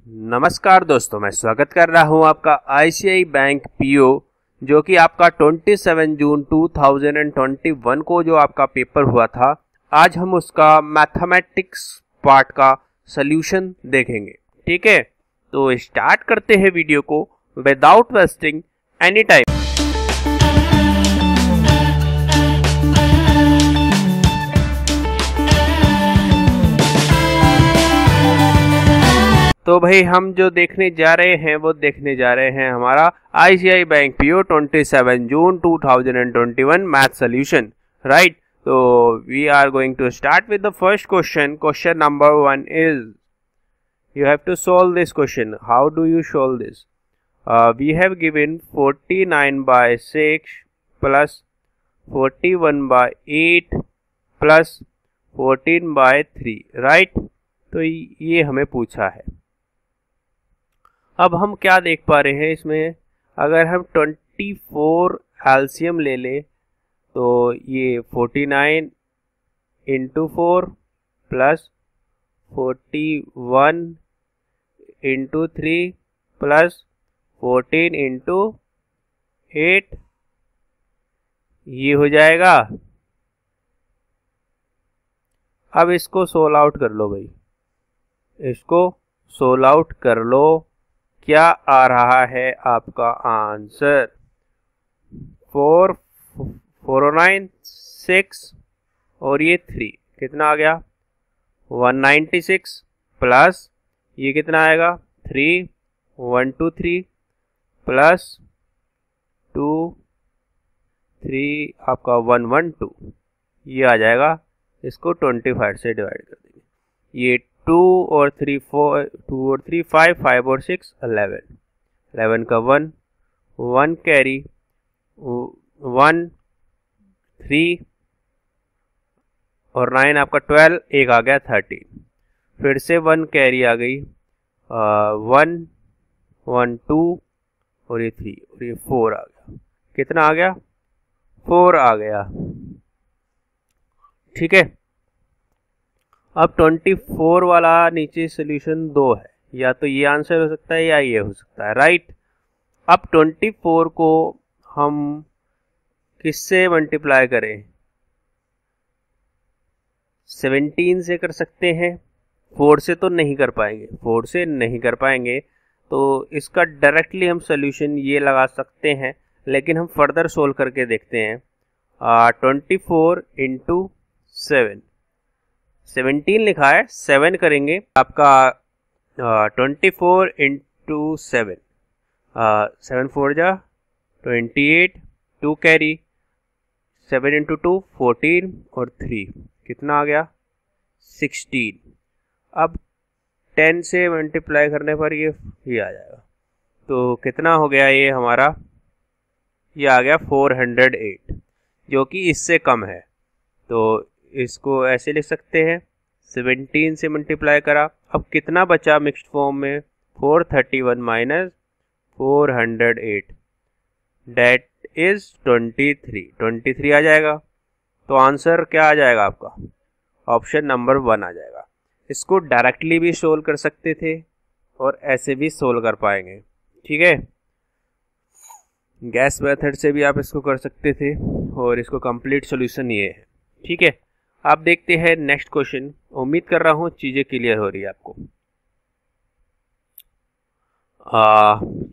नमस्कार दोस्तों, मैं स्वागत कर रहा हूं आपका आईसीआई बैंक पीओ, जो कि आपका 27 जून 2021 को जो आपका पेपर हुआ था। आज हम उसका मैथमेटिक्स पार्ट का सॉल्यूशन देखेंगे। ठीक है, तो स्टार्ट करते हैं वीडियो को विदाउट वेस्टिंग एनी टाइम। तो भाई हम जो देखने जा रहे हैं वो देखने जा रहे हैं हमारा ICI bank PO 27 June 2021 math solution, right. तो we are going to start with the first question. Question number 1 is you have to solve this question. How do you solve this? We have given 49 by 6 plus 41 by 8 plus 14 by 3, right? तो ये हमें पूछा है। अब हम क्या देख पा रहे हैं इसमें, अगर हम 24 एलसीएम ले लें तो ये 49 into 4 plus 41 into 3 plus 14 into 8 ये हो जाएगा। अब इसको सोल्व आउट कर लो भाई, इसको सोल्व आउट कर लो। क्या आ रहा है आपका आंसर? 449 6 और ये 3 कितना आ गया? 196 प्लस ये कितना आएगा? 3 123 प्लस 2 3 आपका 112 ये आ जाएगा। इसको 25 से डिवाइड कर देंगे। ये 2 और 3 4 2 और 3 5 5 और 6 11 का 1 कैरी 1 3 और 9 आपका 12 एक आ गया 13। फिर से 1 कैरी आ गई 1 1 2 और ये 3 और ये 4 आ गया। कितना आ गया? 4 आ गया। ठीक है, अब 24 वाला नीचे सॉल्यूशन 2 है, या तो ये आंसर हो सकता है या ये हो सकता है, राइट। अब 24 को हम किससे मल्टीप्लाई करें? 17 से कर सकते हैं। 4 से तो नहीं कर पाएंगे, 4 से नहीं कर पाएंगे, तो इसका डायरेक्टली हम सॉल्यूशन ये लगा सकते हैं, लेकिन हम फर्दर सोल्व करके देखते हैं। 24 इंटू 7 17 लिखा है, 7 करेंगे आपका 24 इंटू 7 7 4 जा 28 2 कैरी 7 इंटू 2 14 और 3 कितना आ गया? 16। अब 10 से मल्टीप्लाई करने पर ये आ जाएगा। तो कितना हो गया ये हमारा? ये आ गया 408, जो कि इससे कम है। तो इसको ऐसे लिख सकते हैं, 17 से मल्टीप्लाई करा। अब कितना बचा मिक्स्ड फॉर्म में? 431 माइनस 408 डेट इज 23 आ जाएगा। तो आंसर क्या आ जाएगा आपका? ऑप्शन नंबर 1 आ जाएगा। इसको डायरेक्टली भी सोल्व कर सकते थे और ऐसे भी सोल्व कर पाएंगे। ठीक है, गैस मेथड से भी आप इसको कर सकते थे और इसको कंप्लीट सॉल्यूशन ये है। ठीक है, आप देखते हैं नेक्स्ट क्वेश्चन। उम्मीद कर रहा हूं चीजें क्लियर हो रही है आपको।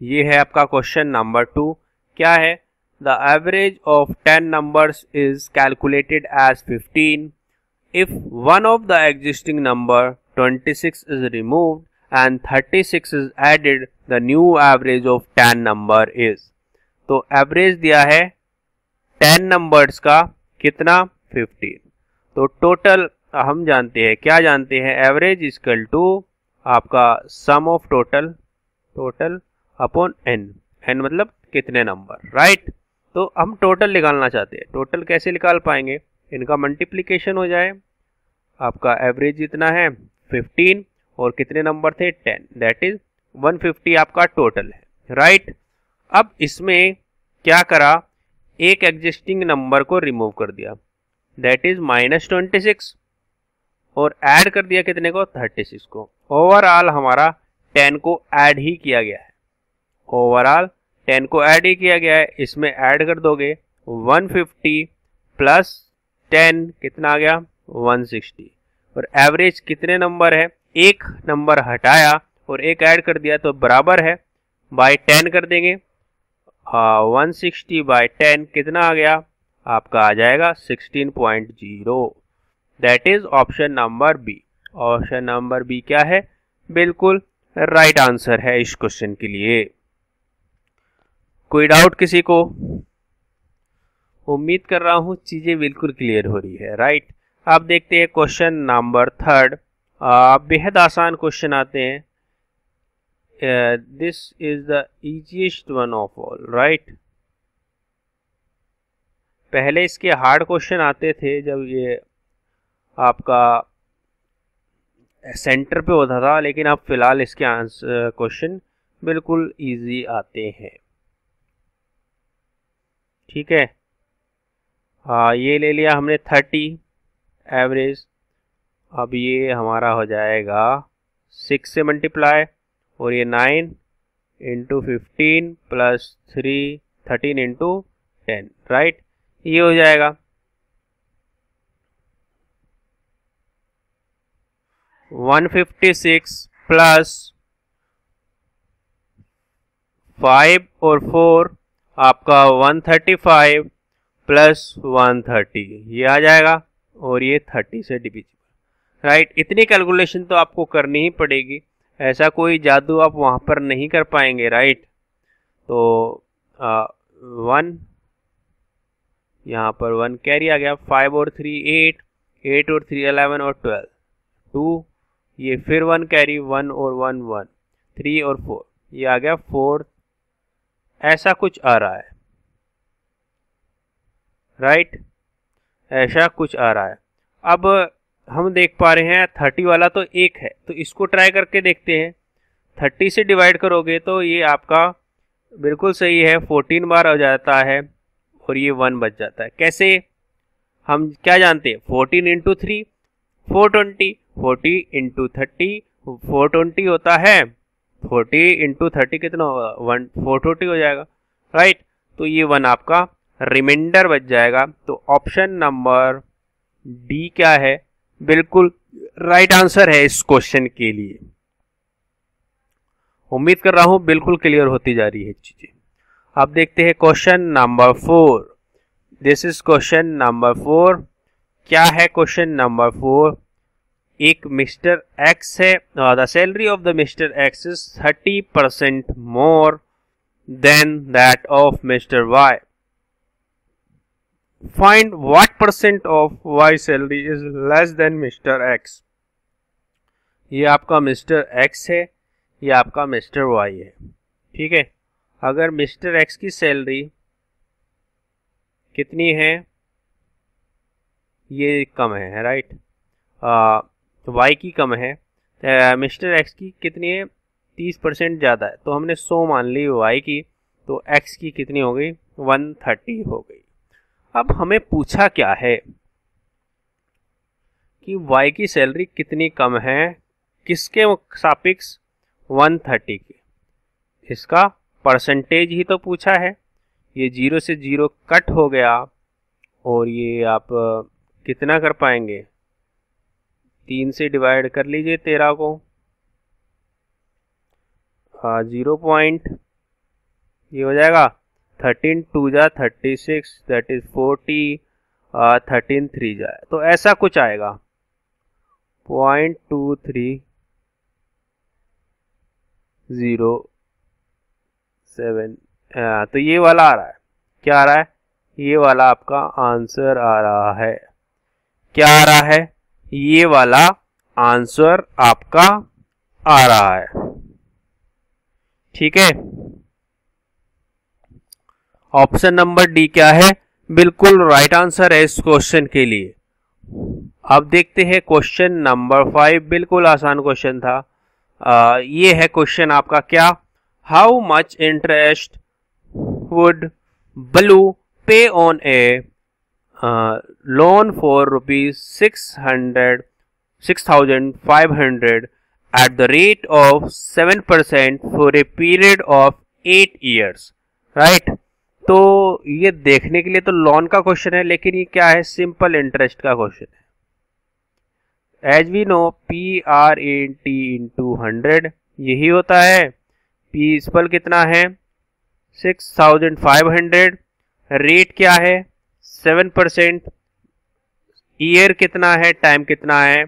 ये है आपका क्वेश्चन नंबर 2। क्या है? The average of 10 numbers is calculated as 15 if one of the existing number 26 is removed and 36 is added, the new average of 10 number is। तो एवरेज दिया है 10 नंबर्स का, कितना? 15। तो टोटल हम जानते हैं, क्या जानते हैं? एवरेज इक्वल टू आपका सम ऑफ टोटल अपॉन n मतलब कितने नंबर, राइट। तो हम टोटल निकालना चाहते हैं। टोटल कैसे निकाल पाएंगे? इनका मल्टीप्लिकेशन हो जाए। आपका एवरेज इतना है 15 और कितने नंबर थे? 10, दैट इज 150 आपका टोटल है, राइट। अब इसमें क्या करा? एक एग्जिस्टिंग नंबर को रिमूव कर दिया, दैट इज -26, और ऐड कर दिया कितने को? 36 को। ओवरऑल हमारा 10 को ऐड ही किया गया है, ओवरऑल 10 को ऐड ही किया गया है। इसमें ऐड कर दोगे 150 प्लस 10 कितना आ गया 160, और एवरेज कितने नंबर है, एक नंबर हटाया और एक ऐड कर दिया तो बराबर है, बाय 10 कर देंगे। 160 बाय 10 कितना आ गया आपका, आ जाएगा 16.0। That is option number B. Option number B क्या है, बिल्कुल राइट आंसर है इस क्वेश्चन के लिए। कोई डाउट किसी को? उम्मीद कर रहा हूं चीजें बिल्कुल क्लियर हो रही है, राइट। अब देखते हैं क्वेश्चन नंबर 3। बेहद आसान क्वेश्चन आते हैं। This is the easiest one of all, right. पहले इसके हार्ड क्वेश्चन आते थे जब ये आपका सेंटर पे होता था, लेकिन अब फिलहाल इसके आंसर क्वेश्चन बिल्कुल इजी आते हैं, ठीक है। ये ले लिया हमने 30 एवरेज। अब ये हमारा हो जाएगा 6 से मल्टीप्लाई, और ये 9 इंटू 15 प्लस 3 13 इंटू 10, राइट। ये हो जाएगा 156 प्लस 5 और 4 आपका 135 प्लस 130, ये आ जाएगा, और ये 30 से डिविजिबल, राइट। इतनी कैलकुलेशन तो आपको करनी ही पड़ेगी, ऐसा कोई जादू आप वहां पर नहीं कर पाएंगे, राइट। तो 1 यहाँ पर 1 कैरी आ गया, 5 और 3 8, 8 और 3 11 और 12 2, ये फिर 1 कैरी, 1 और 1 1, 3 और 4, ये आ गया 4, ऐसा कुछ आ रहा है, राइट। ऐसा कुछ आ रहा है। अब हम देख पा रहे हैं 30 वाला तो 1 है, तो इसको ट्राई करके देखते हैं। 30 से डिवाइड करोगे तो ये आपका बिल्कुल सही है, 14 बार हो जाता है, और ये 1 बच जाता है। कैसे, हम क्या जानते हैं, 14 इंटू 3 420, 40 इंटू 30 420 होता है, 40 इंटू 30 कितना होगा 420 हो जाएगा, राइट। तो ये 1 आपका रिमाइंडर बच जाएगा। तो ऑप्शन नंबर डी क्या है, बिल्कुल राइट आंसर है इस क्वेश्चन के लिए। उम्मीद कर रहा हूं बिल्कुल क्लियर होती जा रही है चीजें। अब देखते हैं question number 4। This is question number 4। क्या है क्वेश्चन नंबर 4? एक मिस्टर एक्स है, the salary of the mister x is 30% more than that of mister y. Find what percent of Y salary is less than Mr. X। ये आपका mister X है, ये आपका mister Y है, ठीक है। अगर मिस्टर X की सैलरी कितनी है, ये कम है, राइट। Y की कम है, मिस्टर X की कितनी है 30% ज़्यादा है, तो हमने 100 मान ली Y की, तो X की कितनी हो गई 130 हो गई। अब हमें पूछा क्या है कि Y की सैलरी कितनी कम है, किसके सापेक्ष 130 के, इसका परसेंटेज ही तो पूछा है। ये 0 से 0 कट हो गया, और ये आप कितना कर पाएंगे, 3 से डिवाइड कर लीजिए 13 को, 0 पॉइंट, ये हो जाएगा 13 2 जा 36, दैट इज 40, 13 3 जाए, तो ऐसा कुछ आएगा 0.2307। तो ये वाला आ रहा है, क्या आ रहा है, ये वाला आपका आंसर आ रहा है। क्या आ रहा है, ये वाला आंसर आपका आ रहा है, ठीक है। ऑप्शन नंबर डी क्या है, बिल्कुल राइट आंसर है इस क्वेश्चन के लिए। अब देखते हैं क्वेश्चन नंबर 5। बिल्कुल आसान क्वेश्चन था। ये है क्वेश्चन आपका, क्या, हाउ मच इंटरेस्ट वुड बलू पे on a loan for ₹6,500 at the rate of 7% for a period of 8 years, right? तो ये देखने के लिए तो लोन का क्वेश्चन है, लेकिन ये क्या है, सिंपल इंटरेस्ट का क्वेश्चन है। As we know PRAT into 100 यही होता है। प्रिंसिपल कितना है 6500, रेट क्या है 7%, ईयर कितना है, टाइम कितना है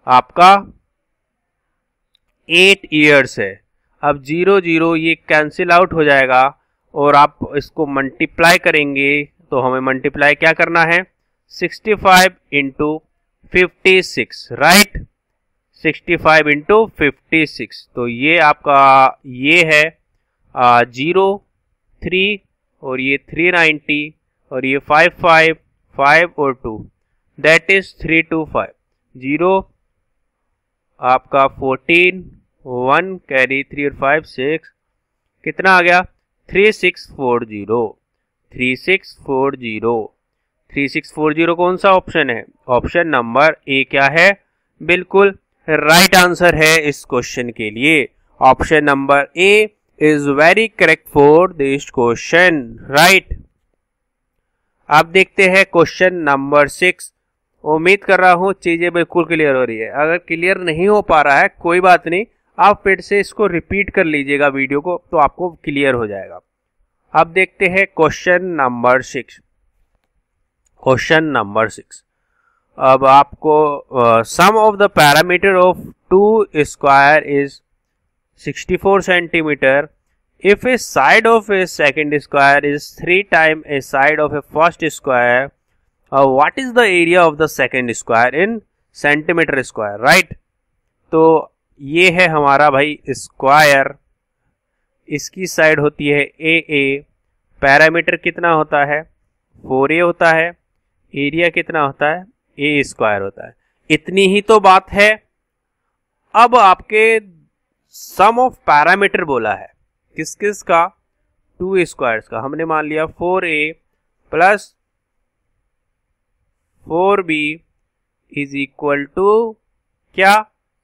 आपका 8 ईयर्स है। अब 0 0 ये कैंसिल आउट हो जाएगा और आप इसको मल्टीप्लाई करेंगे तो हमें मल्टीप्लाई क्या करना है 65 इंटू 56, राइट, 65 इंटू 56। तो ये आपका ये है 0 3 और ये 390 और ये 5 5 और 2, दैट इज 325। 0 आपका 14 1 कैरी 3 और 5 6, कितना आ गया 3640। 3640 कौन सा ऑप्शन है, ऑप्शन नंबर ए क्या है, बिल्कुल राइट आंसर है इस क्वेश्चन के लिए। Option number A is very correct for this question, right. अब देखते हैं क्वेश्चन नंबर 6। उम्मीद कर रहा हूं चीजें बिल्कुल क्लियर हो रही है। अगर क्लियर नहीं हो पा रहा है कोई बात नहीं, आप फिर से इसको रिपीट कर लीजिएगा वीडियो को, तो आपको क्लियर हो जाएगा। अब देखते हैं क्वेश्चन नंबर 6। क्वेश्चन नंबर 6, अब आपको sum of the perimeter of 2 square is 64 centimetre if a side of a second square is 3 times a side of a first square, what is the area of the second square in centimeter square, right? तो ये है हमारा भाई square, इसकी side होती है AA, parameter कितना होता है 4A होता है, एरिया कितना होता है A स्क्वायर होता है। इतनी ही तो बात है। अब आपके सम ऑफ पैरामीटर बोला है किस किस का, 2 स्क्वायर्स का। हमने मान लिया 4A plus 4B is equal to क्या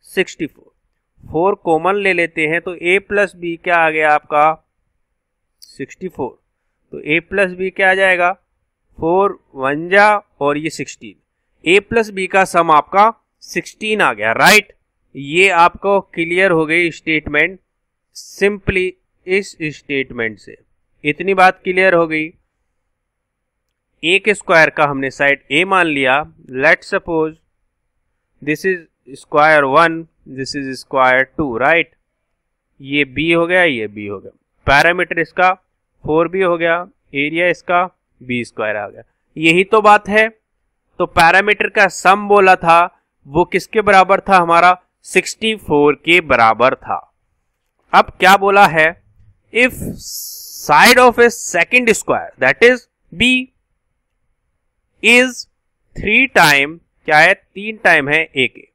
64। 4 कॉमन ले लेते हैं तो A प्लस बी क्या आ गया आपका 64। तो A प्लस बी क्या आ जाएगा 4 1 जा और ये 16। A प्लस बी का सम आपका 16 आ गया, राइट। ये आपको क्लियर हो गई स्टेटमेंट सिंपली इस स्टेटमेंट से। इतनी बात क्लियर हो गई। एक स्क्वायर का हमने साइड A मान लिया। Let suppose this is square 1, this is square 2, right. ये B हो गया, ये B हो गया। पैरामीटर इसका 4B हो गया, एरिया इसका B स्क्वायर आ गया। यही तो बात है। तो पैरामीटर का सम बोला था वो किसके बराबर था, हमारा 64 के बराबर था। अब क्या बोला है, if side of a second square that is B is 3 time क्या है 3 टाइम है A के।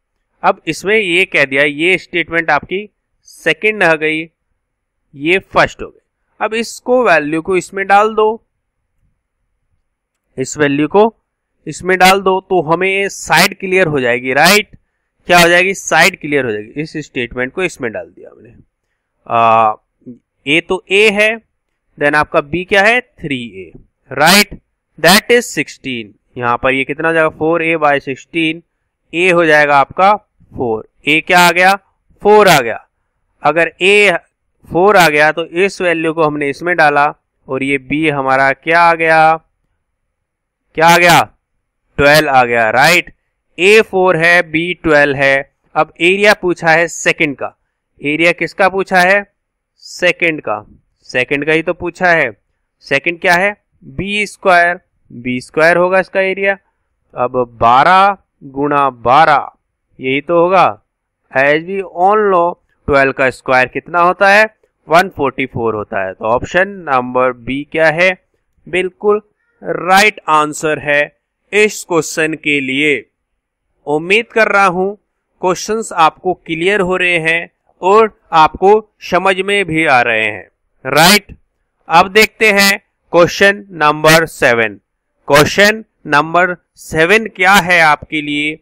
अब इसमें ये कह दिया, ये स्टेटमेंट आपकी सेकंड आ गई, ये फर्स्ट हो गई। अब इसको वैल्यू को इसमें डाल दो, इस वैल्यू को इसमें डाल दो तो हमें साइड क्लियर हो जाएगी, राइट। क्या हो जाएगी, साइड क्लियर हो जाएगी। इस स्टेटमेंट को इसमें डाल दिया हमने। A तो A है, देन आपका B क्या है 3A, राइट, दैट इज 16। यहां पर ये कितना हो जाएगा 4A बाय 16, A हो जाएगा आपका 4। A क्या आ गया 4 आ गया। अगर A 4 आ गया तो इस वैल्यू को हमने इसमें डाला और ये B हमारा क्या आ गया, क्या आ गया 12 आ गया, राइट। A 4 है, B 12 है। अब एरिया पूछा है सेकंड का, एरिया किसका पूछा है सेकंड का, सेकंड का ही तो पूछा है। सेकंड क्या है B स्क्वायर, B स्क्वायर होगा इसका एरिया। अब 12 गुणा 12 यही तो होगा। एज वी ऑल नो 12 का स्क्वायर कितना होता है 144 होता है। तो ऑप्शन नंबर B क्या है, बिल्कुल राइट आंसर है इस क्वेश्चन के लिए। उम्मीद कर रहा हूं क्वेश्चंस आपको क्लियर हो रहे हैं और आपको समझ में भी आ रहे हैं, राइट। अब देखते हैं क्वेश्चन नंबर 7। क्वेश्चन नंबर 7 क्या है आपके लिए,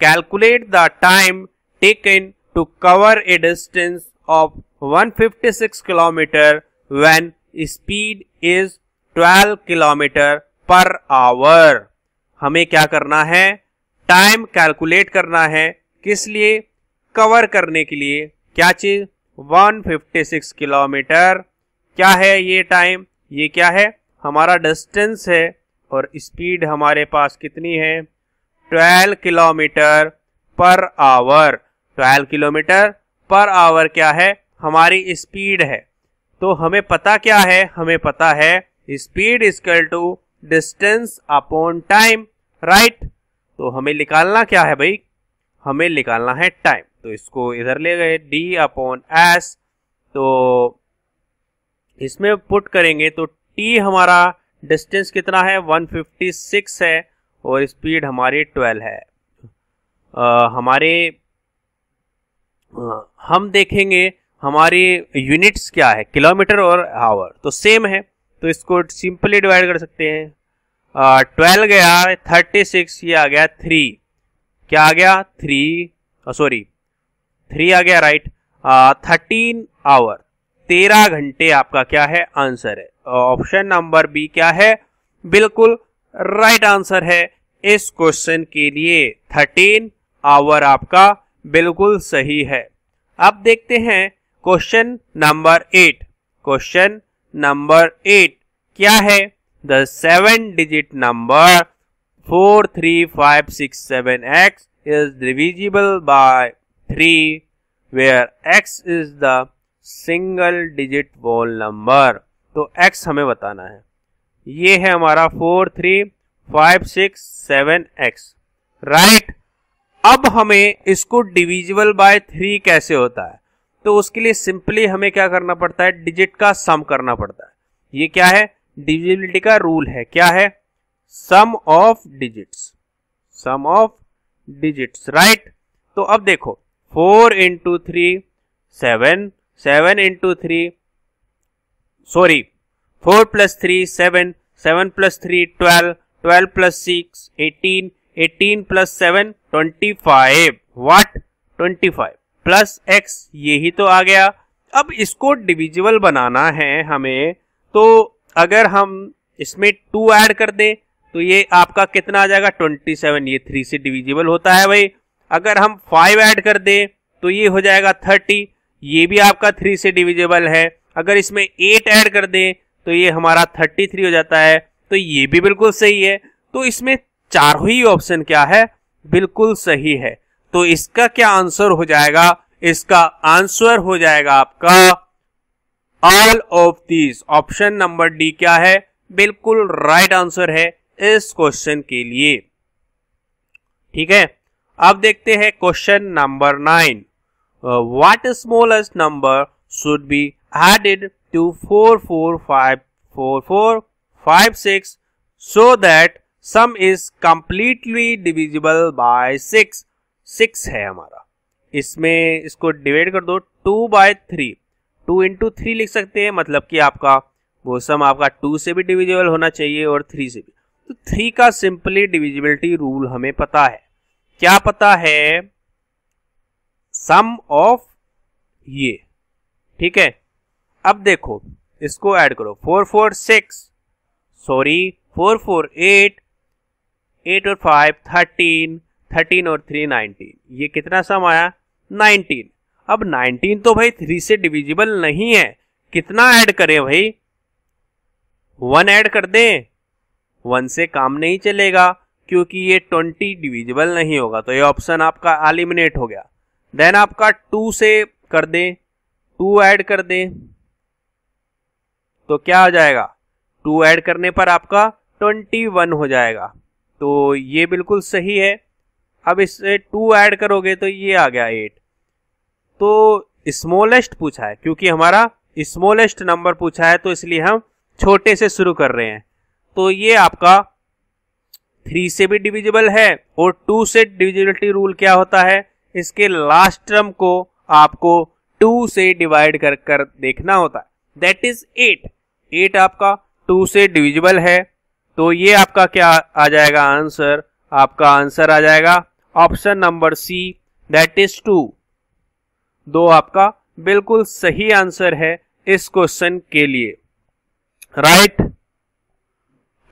calculate the time taken to cover a distance of 156 km when speed is 12 km per hour। हमें क्या करना है, टाइम कैलकुलेट करना है, किस लिए, कवर करने के लिए। क्या चीज, 156 किलोमीटर। क्या है ये टाइम, ये क्या है, हमारा डिस्टेंस है, और स्पीड हमारे पास कितनी है, 12 kilometre per hour. 12 kilometre per hour क्या है, हमारी स्पीड है। तो हमें पता क्या है, हमें पता है speed equal to distance upon time, right. तो हमें निकालना क्या है भाई, हमें निकालना है टाइम। तो इसको इधर ले गए, d अपॉन एस, तो इसमें पुट करेंगे तो t हमारा डिस्टेंस कितना है, 156 है, और स्पीड हमारी 12 है। हम देखेंगे हमारी यूनिट्स क्या है, किलोमीटर और आवर, तो सेम है, तो इसको सिंपली डिवाइड कर सकते हैं। 12 गया 36, ये आ गया 3, क्या आ गया 3 आ गया, राइट। 13 आवर, 13 घंटे आपका क्या है, आंसर है। ऑप्शन नंबर बी क्या है, बिल्कुल राइट आंसर है इस क्वेश्चन के लिए। 13 आवर आपका बिल्कुल सही है। अब देखते हैं क्वेश्चन नंबर 8। क्वेश्चन नंबर 8 क्या है, the 7 digit number 43567x is divisible by 3 where x is the single digit whole number। तो x हमें बताना है, ये है हमारा 43567x, राइट। अब हमें इसको डिविजिबल बाय 3 कैसे होता है, तो उसके लिए सिंपली हमें क्या करना पड़ता है, डिजिट का सम करना पड़ता है। ये क्या है, डिविजिबिलिटी का रूल है, क्या है, sum of digits, sum of digits, right. तो अब देखो 4 into 3 7, 7 into 3 sorry 4 plus 3 7, 7 plus 3 12, 12 plus 6 18, 18 plus 7 25, what 25 plus x, यही तो आ गया। अब इसको डिविजिबल बनाना है हमें, तो अगर हम इसमें 2 ऐड कर दें तो ये आपका कितना आ जाएगा 27, ये 3 से डिविजिबल होता है भाई। अगर हम 5 ऐड कर दें तो ये हो जाएगा 30, ये भी आपका 3 से डिविजिबल है। अगर इसमें 8 ऐड कर दें तो ये हमारा 33 हो जाता है, तो ये भी बिल्कुल सही है। तो इसमें चारों ही ऑप्शन क्या है, बिल्कुल सही है। तो इसका क्या आंसर हो जाएगा, इसका आंसर हो जाएगा आपका all of these. Option number D क्या है, बिल्कुल राइट आंसर है इस क्वेश्चन के लिए, ठीक है। अब देखते हैं question number 9। What smallest number should be added to 4454456 so that sum is completely divisible by 6। 6 है हमारा, इसमें इसको डिवाइड कर दो 2/3, 2 इंटू 3 लिख सकते हैं, मतलब कि आपका वो सम आपका 2 से भी डिविजिबल होना चाहिए और 3 से भी। तो 3 का सिंपली डिविजिबिलिटी रूल हमें पता है, क्या पता है, सम ऑफ ये, ठीक है। अब देखो इसको ऐड करो 448 8 और 5 13, 13 और 3 19, ये कितना सम आया 19। अब 19 तो भाई 3 से डिविजिबल नहीं है, कितना ऐड करें भाई, 1 ऐड कर दें, 1 से काम नहीं चलेगा क्योंकि ये 20 डिविजिबल नहीं होगा, तो ये ऑप्शन आपका एलिमिनेट हो गया। देन आपका 2 से कर दें, 2 ऐड कर दें तो क्या हो जाएगा, 2 ऐड करने पर आपका 21 हो जाएगा, तो ये बिल्कुल सही है। अब इससे 2 ऐड करोगे तो ये आ गया 8। तो स्मॉलेस्ट पूछा है, क्योंकि हमारा स्मॉलेस्ट नंबर पूछा है तो इसलिए हम छोटे से शुरू कर रहे हैं। तो ये आपका 3 से भी डिविजिबल है और 2 से डिविजिबिलिटी रूल क्या होता है, इसके लास्ट टर्म को आपको 2 से डिवाइड कर कर देखना होता है, दैट इज 8। 8 आपका 2 से डिविजिबल है, तो ये आपका क्या आ जाएगा आंसर, आपका आंसर आ जाएगा option number C, that is 2। दो आपका बिल्कुल सही आंसर है इस क्वेश्चन के लिए, राइट।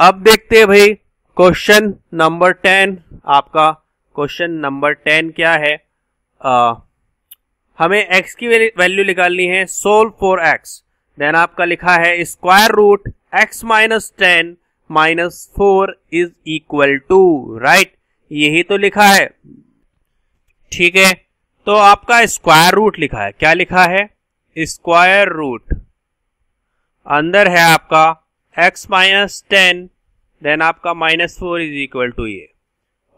अब देखते हैं भाई क्वेश्चन नंबर 10। आपका क्वेश्चन नंबर 10 क्या है? हमें x की वैल्यू निकालनी है। सोल्व फॉर x, देन आपका लिखा है square root x minus 10 minus 4 is equal to, right, यही तो लिखा है, ठीक है। तो आपका स्क्वायर रूट लिखा है, क्या लिखा है? स्क्वायर रूट, अंदर है आपका x माइनस 10 देन आपका माइनस 4 इज इक्वल टू ये,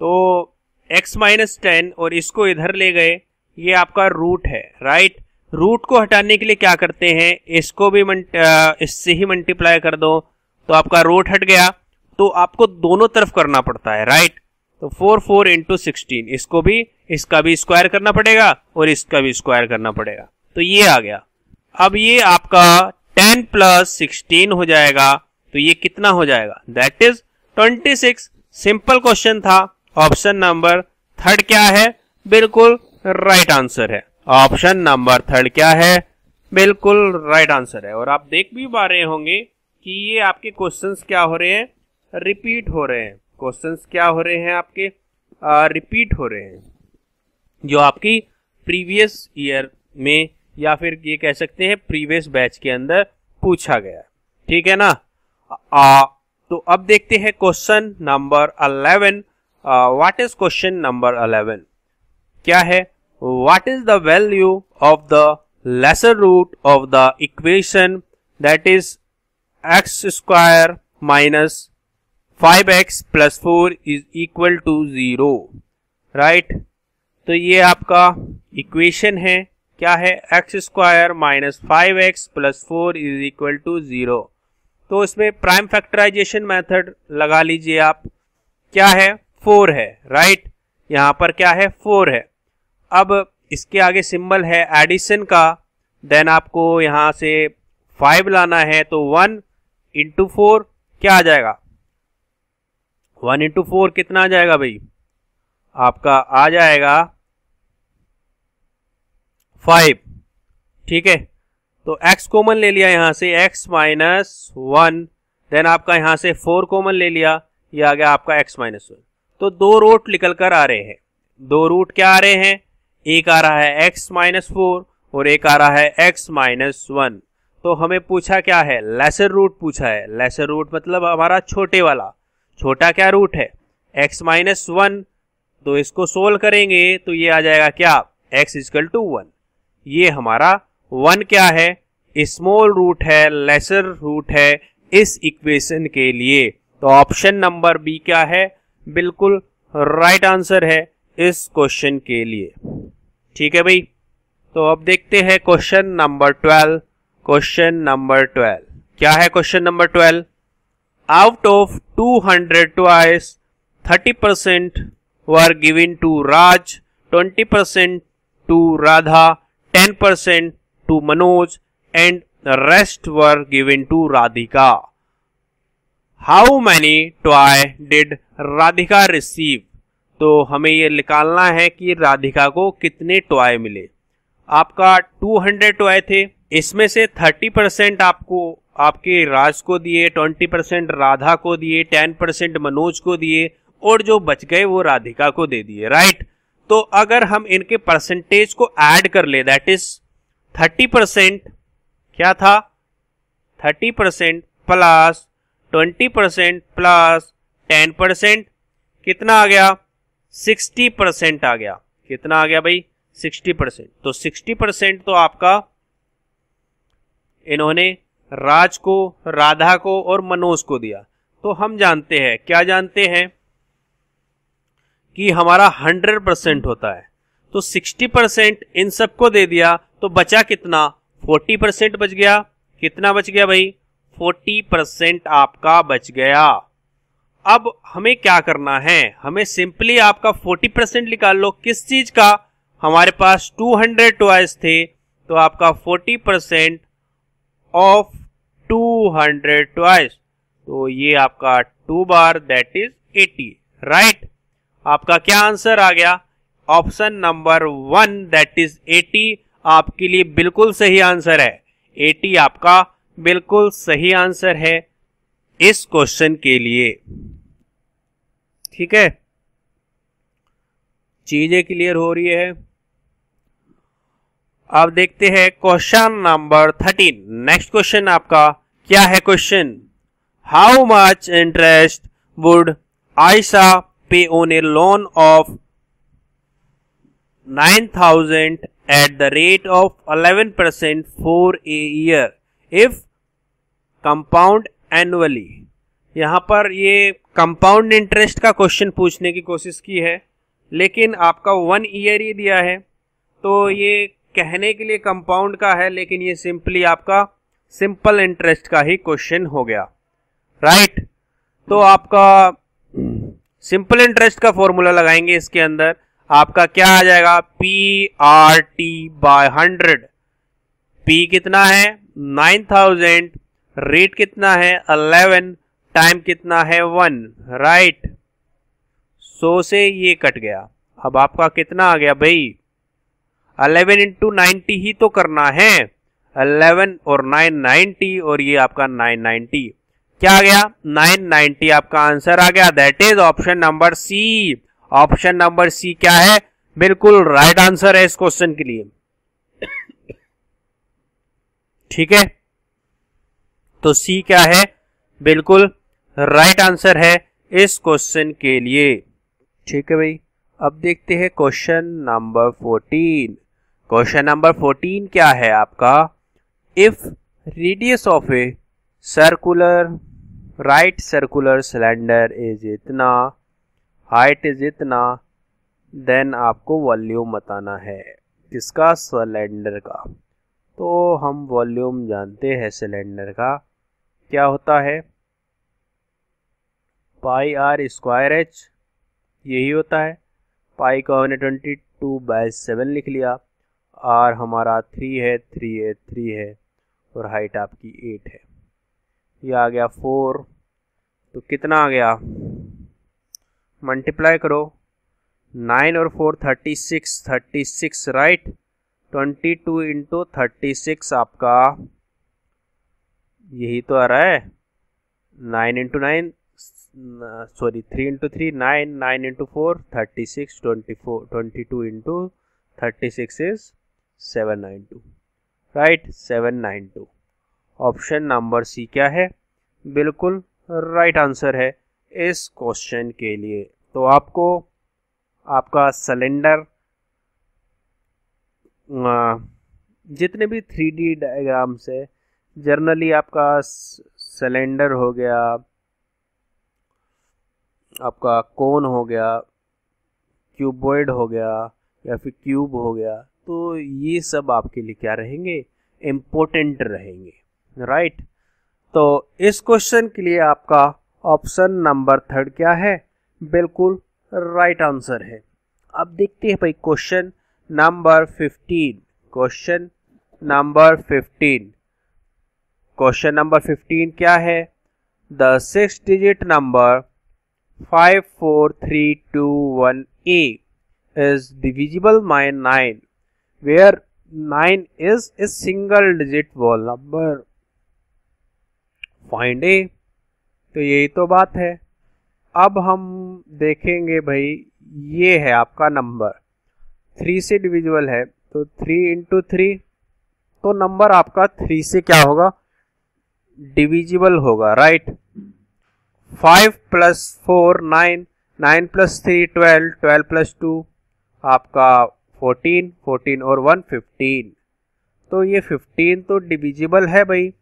तो x माइनस 10 और इसको इधर ले गए, ये आपका रूट है, राइट। रूट को हटाने के लिए क्या करते हैं, इसको भी इससे ही मल्टीप्लाई कर दो, तो आपका रूट हट गया। तो आपको दोनों तरफ करना पड़ता है, राइट। तो 4 इंटू 16, इसको भी, इसका भी स्क्वायर करना पड़ेगा और इसका भी स्क्वायर करना पड़ेगा, तो ये आ गया। अब ये आपका 10 प्लस 16 हो जाएगा, तो ये कितना हो जाएगा? That is 26। सिंपल क्वेश्चन था। ऑप्शन नंबर 3 क्या है? बिल्कुल राइट आंसर है। ऑप्शन नंबर 3 क्या है? बिल्कुल राइट आंसर है। और आप देख भी पा रहे होंगे कि ये आपके क्वेश्चंस क्या हो रहे हैं? रिपीट हो रहे हैं। क्वेश्चंस क्या हो रहे हैं आपके? रिपीट हो रहे हैं, जो आपकी प्रीवियस ईयर में या फिर ये कह सकते हैं प्रीवियस बैच के अंदर पूछा गया, ठीक है ना। तो अब देखते हैं question number 11। What is question number 11? क्या है? What is the value of the lesser root of the equation that is x square minus 5x plus 4 is equal to 0, right. तो ये आपका इक्वेशन है, क्या है? x square minus 5x plus 4 is equal to 0। तो इसमें prime factorisation method लगा लीजिए आप। क्या है? 4 है, राइट। यहां पर क्या है? 4 है। अब इसके आगे सिंबल है एडिशन का, देन आपको यहां से 5 लाना है, तो 1 इंटू 4 क्या आ जाएगा? 1 इंटू 4 कितना आ जाएगा भाई? आपका आ जाएगा 5, ठीक है। तो x कॉमन ले लिया यहां से, x माइनस 1, देन आपका यहां से 4 कॉमन ले लिया, ये आ गया आपका x माइनस 1। तो दो रूट निकल कर आ रहे हैं। दो रूट क्या आ रहे हैं? एक आ रहा है x माइनस 4 और एक आ रहा है x माइनस 1। तो हमें पूछा क्या है? लेसर रूट पूछा है। लेसर रूट मतलब हमारा छोटे वाला। छोटा क्या रूट है? x minus 1। तो इसको सोल्व करेंगे तो ये आ जाएगा क्या? x equal to 1। ये हमारा 1 क्या है? स्मॉल रूट है, लेसर रूट है इस इक्वेशन के लिए। तो ऑप्शन नंबर बी क्या है? बिल्कुल राइट आंसर है इस क्वेश्चन के लिए, ठीक है भाई। तो अब देखते हैं क्वेश्चन नंबर 12। क्वेश्चन नंबर 12 क्या है? Question number 12, out of 200 toys 30% were given to Raj, 20% to Radha, 10% to Manoj and the rest were given to Radhika. How many toy did Radhika receive? तो हमें ये निकालना है कि राधिका को कितने टॉय मिले। आपका 200 टॉय थे, इसमें से 30% आपको आपके राज को दिए, 20% राधा को दिए, 10% मनोज को दिए और जो बच गए वो राधिका को दे दिए, राइट। तो अगर हम इनके परसेंटेज को ऐड कर ले, दैट इज 30% क्या था? 30% प्लस 20% प्लस 10% कितना आ गया? 60% आ गया। कितना आ गया भाई? 60%। तो 60% तो आपका इन्होंने राज को, राधा को और मनोज को दिया। तो हम जानते हैं, क्या जानते हैं कि हमारा 100% होता है। तो 60% इन सबको दे दिया, तो बचा कितना? 40% बच गया। कितना बच गया भाई? 40% आपका बच गया। अब हमें क्या करना है? हमें सिंपली आपका 40% निकाल लो। किस चीज का? हमारे पास 200 टॉयज थे, तो आपका 40% ऑफ 200 टॉयज, तो ये आपका 2 बार दैट इज 80, राइट। आपका क्या आंसर आ गया? ऑप्शन नंबर 1 दैट इज 80 आपके लिए बिल्कुल सही आंसर है। 80 आपका बिल्कुल सही आंसर है इस क्वेश्चन के लिए। ठीक है, चीजें क्लियर हो रही है। अब देखते हैं क्वेश्चन नंबर 13। नेक्स्ट क्वेश्चन आपका क्या है? Question, how much interest would Ayesha pay on a loan of 9,000 at the rate of 11% for a year if compound annually। यहां पर ये कंपाउंड इंटरेस्ट का क्वेश्चन पूछने की कोशिश की है, लेकिन आपका 1 ईयर ही दिया है, तो ये कहने के लिए कंपाउंड का है, लेकिन ये सिंपली आपका सिंपल इंटरेस्ट का ही क्वेश्चन हो गया। राइट, तो आपका सिंपल इंटरेस्ट का फॉर्मूला लगाएंगे। इसके अंदर आपका क्या आ जाएगा? PRT bye 100। P कितना है? 9,000, रेट कितना है? 11, टाइम कितना है? 1। राइट, 100 से ये कट गया। अब आपका कितना आ गया भाई? 11 इंटू 90 ही तो करना है। 11 और 9 90, और ये आपका 990 क्या आ गया? 990 आपका आंसर आ गया। That is option number C. Option number C क्या है? बिल्कुल राइट आंसर है इस क्वेश्चन के लिए। ठीक है, तो सी क्या है? बिल्कुल राइट आंसर है इस क्वेश्चन के लिए। ठीक है भाई, अब देखते हैं क्वेश्चन नंबर 14। क्वेश्चन नंबर 14 क्या है आपका? If radius of a circular right circular cylinder is इतना, हाइट इज इतना, देन आपको वॉल्यूम बताना है किसका? सिलेंडर का। तो हम वॉल्यूम जानते हैं सिलेंडर का क्या होता है? पाई आर स्क्वायर एच, यही होता है। पाई को हमने 22/7 लिख लिया। आर हमारा 3 है, 3 है, और हाइट आपकी 8 है। ये आ गया 4, तो कितना आ गया? मल्टीप्लाई करो, 9 और 4 36 राइट। 22 इंटू 36 आपका यही तो आ रहा है। 9 into 9 sorry 3 into 3 9, 9 into 4 36, 22 into 36 is 792 right, 792। Option number C क्या है? बिल्कुल राइट आंसर है इस क्वेश्चन के लिए। तो आपको आपका सिलेंडर जितने भी 3D डायग्राम्स है, जनरली आपका सिलेंडर हो गया, आपका कोन हो गया, क्यूबॉइड हो गया, या फिर क्यूब हो गया, तो ये सब आपके लिए क्या रहेंगे? इम्पोर्टेंट रहेंगे। राइट, तो इस क्वेश्चन के लिए आपका ऑप्शन नंबर 3 क्या है? बिल्कुल राइट आंसर है। अब देखते हैं भाई question number 15। Question number 15। Question number 15 क्या है? The 6 digit number 54321A is divisible by 9 where 9 is a single digit whole number. Find A। तो यही तो बात है। अब हम देखेंगे भाई, ये है आपका नंबर 3 से डिविजिबल है, तो 3 इंटू 3, तो नंबर आपका 3 से क्या होगा? डिविजिबल होगा। राइट, 5 प्लस 4 9, 9 प्लस 3 12, 12 प्लस 2 आपका 14, 14 और 1 15। तो ये 15 तो डिविजिबल है भाई,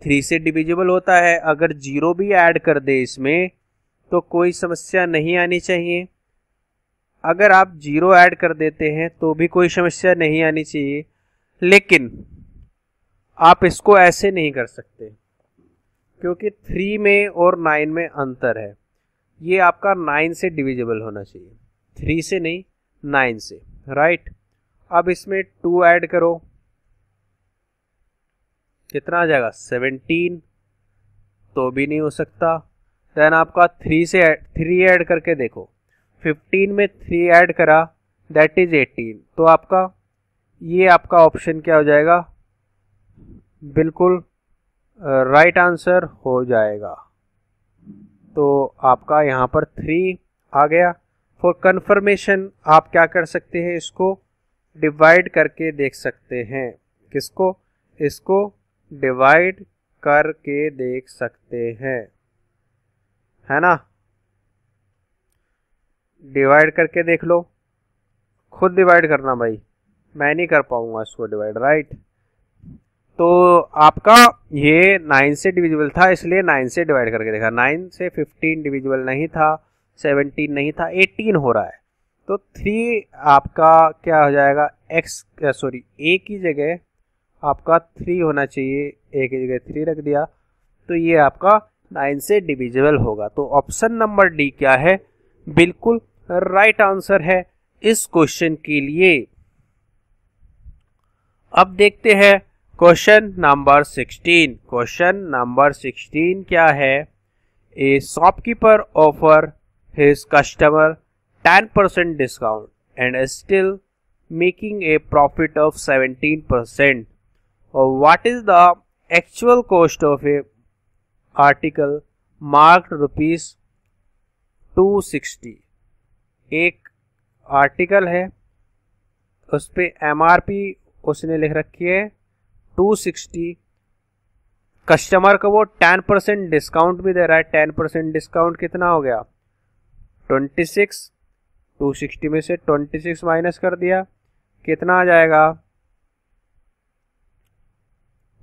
3 से डिविजिबल होता है। अगर 0 भी ऐड कर दे इसमें तो कोई समस्या नहीं आनी चाहिए। अगर आप 0 ऐड कर देते हैं तो भी कोई समस्या नहीं आनी चाहिए, लेकिन आप इसको ऐसे नहीं कर सकते क्योंकि 3 में और 9 में अंतर है। ये आपका 9 से डिविजिबल होना चाहिए, 3 से नहीं 9 से। राइट, अब इसमें 2 ऐड करो, कितना आ जाएगा? 17। तो भी नहीं हो सकता। देन आपका 3 ऐड करके देखो, 15 में 3 ऐड करा दैट इज 18, तो आपका ये आपका ऑप्शन क्या हो जाएगा, बिल्कुल राइट आंसर हो जाएगा। तो आपका यहाँ पर 3 आ गया। फॉर कंफर्मेशन आप क्या कर सकते हैं, इसको डिवाइड करके देख सकते हैं। किसको, इसको डिवाइड करके देख सकते हैं, है ना। डिवाइड करके देख लो, खुद डिवाइड करना भाई, मैं नहीं कर पाऊंगा इसको डिवाइड, राइट। तो आपका ये 9 से डिविजिबल था, इसलिए 9 से डिवाइड करके देखा। 9 से 15 डिविजिबल नहीं था, 17 नहीं था, 18 हो रहा है। तो 3 आपका क्या हो जाएगा, ए की जगह आपका 3 होना चाहिए, ए की जगह 3 रख दिया, तो ये आपका 9 से डिविजिबल होगा। तो ऑप्शन नंबर डी क्या है, बिल्कुल राइट आंसर है इस क्वेश्चन के लिए। अब देखते हैं क्वेश्चन नंबर 16। क्वेश्चन नंबर 16 क्या है, ए shopkeeper offer his customer 10% discount and still making a profit of 17%। What is the actual cost of A article marked ₹260। एक आर्टिकल है, उस पे MRP उसने लिख रखी है 260, कस्टमर को वो 10% डिस्काउंट भी दे रहा है। 10% डिस्काउंट कितना हो गया, 26। 260 में से 26 माइनस कर दिया, कितना आ जाएगा,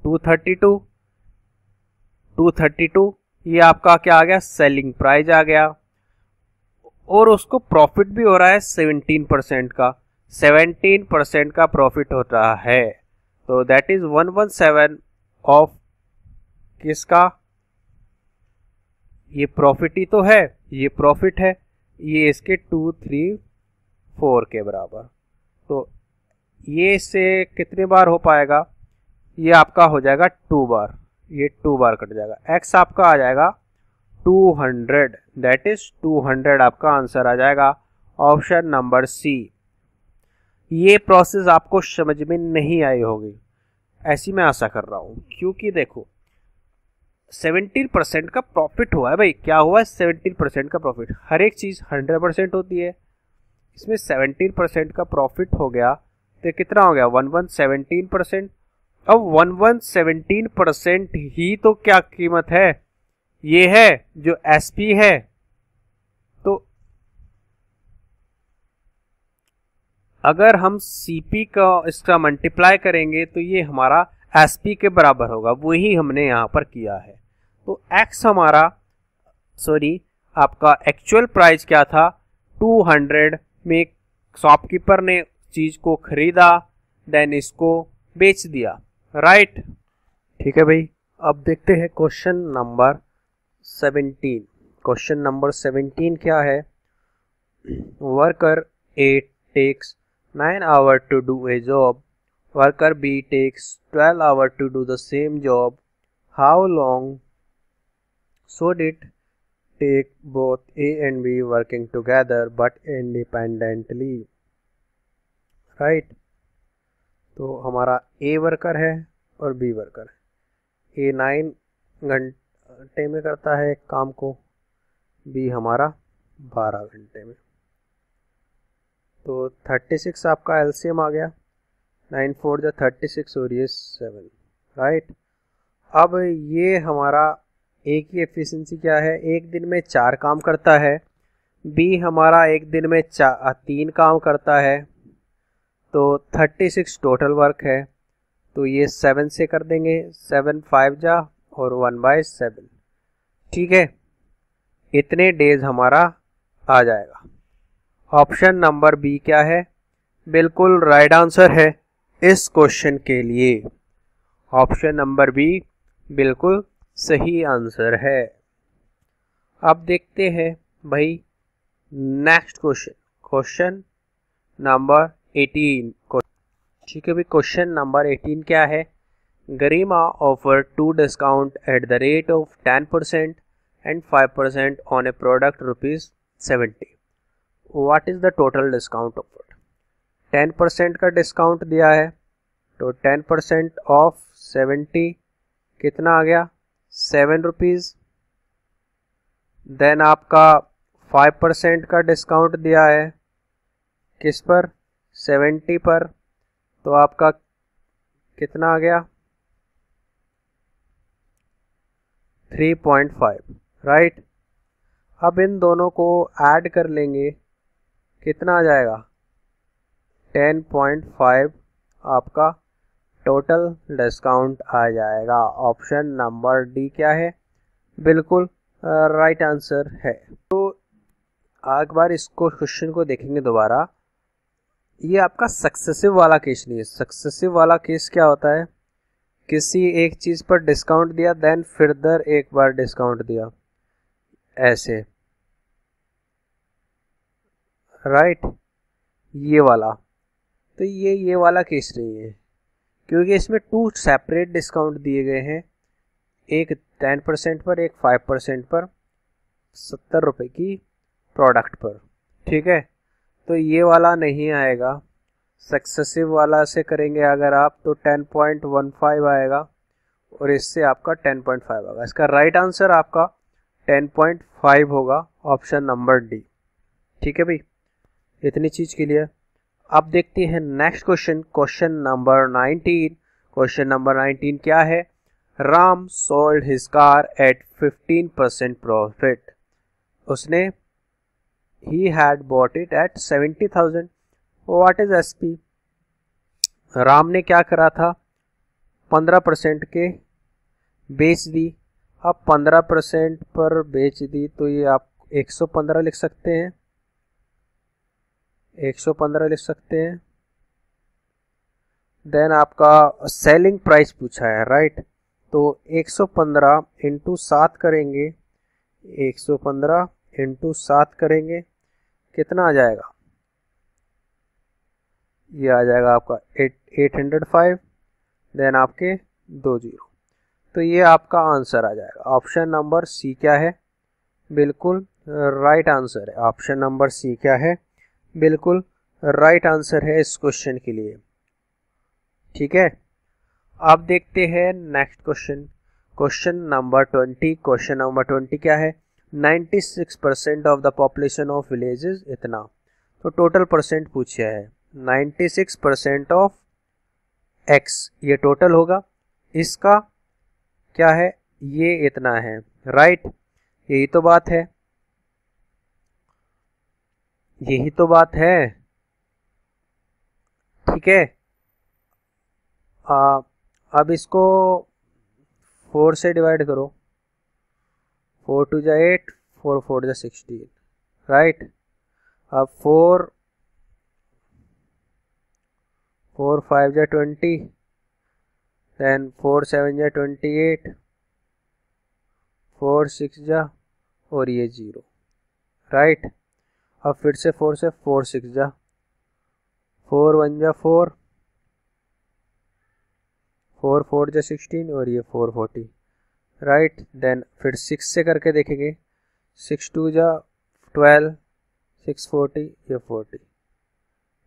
232। 232 ये आपका क्या आ गया, सेलिंग प्राइस आ गया। और उसको प्रॉफिट भी हो रहा है 17% का, 17% का प्रॉफिट हो रहा है। तो दैट इज 117 ऑफ किसका, ये प्रॉफिट ही तो है, ये प्रॉफिट है, ये इसके 234 के बराबर। तो ये इससे कितने बार हो पाएगा, ये आपका हो जाएगा 2 बार, ये 2 बार कट जाएगा। x आपका आ जाएगा 200, दैट इज 200 आपका आंसर आ जाएगा, ऑप्शन नंबर सी। ये प्रोसेस आपको समझ में नहीं आई होगी, ऐसी मैं आशा कर रहा हूं, क्योंकि देखो 17% का प्रॉफिट हुआ है भाई। क्या हुआ है, 17% का प्रॉफिट। हर एक चीज 100% होती है, इसमें 17% का प्रॉफिट हो गया, तो कितना हो गया, 1117%। अब 1117% ही तो क्या कीमत है, ये है जो SP है। तो अगर हम CP का इसका मल्टीप्लाई करेंगे तो ये हमारा SP के बराबर होगा, वही हमने यहां पर किया है। तो X हमारा आपका एक्चुअल प्राइस क्या था, 200 में शॉपकीपर ने चीज को खरीदा, देन इसको बेच दिया, राइट। ठीक है भाई, अब देखते हैं क्वेश्चन नंबर 17। क्वेश्चन नंबर 17 क्या है, worker A takes 9 hours to do a job, worker B takes 12 hours to do the same job. How long should it take both A and B working together but independently? Right? तो हमारा A worker है और B worker है। A 9 घंटे में करता है काम को, B हमारा 12 घंटे में। तो 36 आपका LCM आ गया, 9 4 जा 36 और ये 7, राइट। अब ये हमारा A की एफिशिएंसी क्या है, एक दिन में 4 काम करता है, B हमारा एक दिन में 3 काम करता है, तो 36 टोटल वर्क है। तो ये 7 से कर देंगे, 7 5 जा और 1/7, ठीक है। इतने डेज हमारा आ जाएगा। ऑप्शन नंबर बी क्या है, बिल्कुल राइट आंसर है इस क्वेश्चन के लिए। ऑप्शन नंबर बी बिल्कुल सही आंसर है। अब देखते हैं भाई नेक्स्ट क्वेश्चन, क्वेश्चन नंबर 18। ठीक है भाई, क्वेश्चन नंबर 18 क्या है, Garima offer 2 discount at the rate of 10% and 5% on a product ₹70. What is the total discount offered? 10% का डिस्काउंट दिया है, तो 10% ऑफ 70 कितना आ गया, 7 रुपीज़। देन आपका 5% का डिस्काउंट दिया है, किस पर, 70 पर, तो आपका कितना आ गया, 3.5, राइट। अब इन दोनों को ऐड कर लेंगे, कितना आ जाएगा, 10.5 आपका टोटल डिस्काउंट आ जाएगा। ऑप्शन नंबर डी क्या है, बिल्कुल राइट आंसर है। तो एक बार इसको क्वेश्चन को देखेंगे दोबारा, ये आपका सक्सेसिव वाला केस नहीं है। सक्सेसिव वाला केस क्या होता है, किसी एक चीज़ पर डिस्काउंट दिया, देन फिर एक बार डिस्काउंट दिया, ऐसे, राइट, ये वाला। तो ये वाला केस नहीं है, क्योंकि इसमें 2 सेपरेट डिस्काउंट दिए गए हैं, एक 10% पर, एक 5% पर, 70 रुपये की प्रोडक्ट पर, ठीक है। तो ये वाला नहीं आएगा। सक्सेसिव वाला से करेंगे अगर आप, तो 10.15 आएगा और इससे आपका 10.5 आएगा। इसका राइट आंसर आपका 10.5 होगा, ऑप्शन नंबर डी, ठीक है भाई। इतनी चीज़ के लिए अब देखते हैं next question, question number 19। Question number 19 क्या है, Ram sold his car at 15% profit. उसने ही had bought it at 70,000। What is SP. Ram ने क्या करा था, 15% के बेच दी। अब 15% पर बेच दी, तो ये आप 115 लिख सकते हैं, 115 लिख सकते हैं। देन आपका सेलिंग प्राइस पूछा है, राइट। तो 115 इंटू 7 करेंगे, 115 इंटू 7 करेंगे, कितना आ जाएगा, ये आ जाएगा आपका 805, देन आपके 2 जीरो। तो ये आपका आंसर आ जाएगा। ऑप्शन नंबर सी क्या है, बिल्कुल राइट आंसर है। ऑप्शन नंबर सी क्या है, बिल्कुल राइट आंसर है इस क्वेश्चन के लिए, ठीक है। अब देखते हैं next question, question number 20। Question number 20 क्या है, 96% of the population of villages इतना। तो टोटल परसेंट पूछा है, 96% ऑफ एक्स, ये टोटल होगा, इसका क्या है, ये इतना है, राइट। यही तो बात है, यही तो बात है, ठीक है। अब इसको 4 से डिवाइड करो, 4 2 जा 8, 4 4 जा 16, राइट। अब 4 5 जा 20, देन 4 7 जा 28, 4 6 जा और ये 0, राइट। अब फिर से 4 से 4 6 जा, 4 1 जा 4, 4 4 जा 16 और ये 4 40, राइट। देन फिर 6 से करके देखेंगे, 6 2 जा 12, 6 40, ये 40,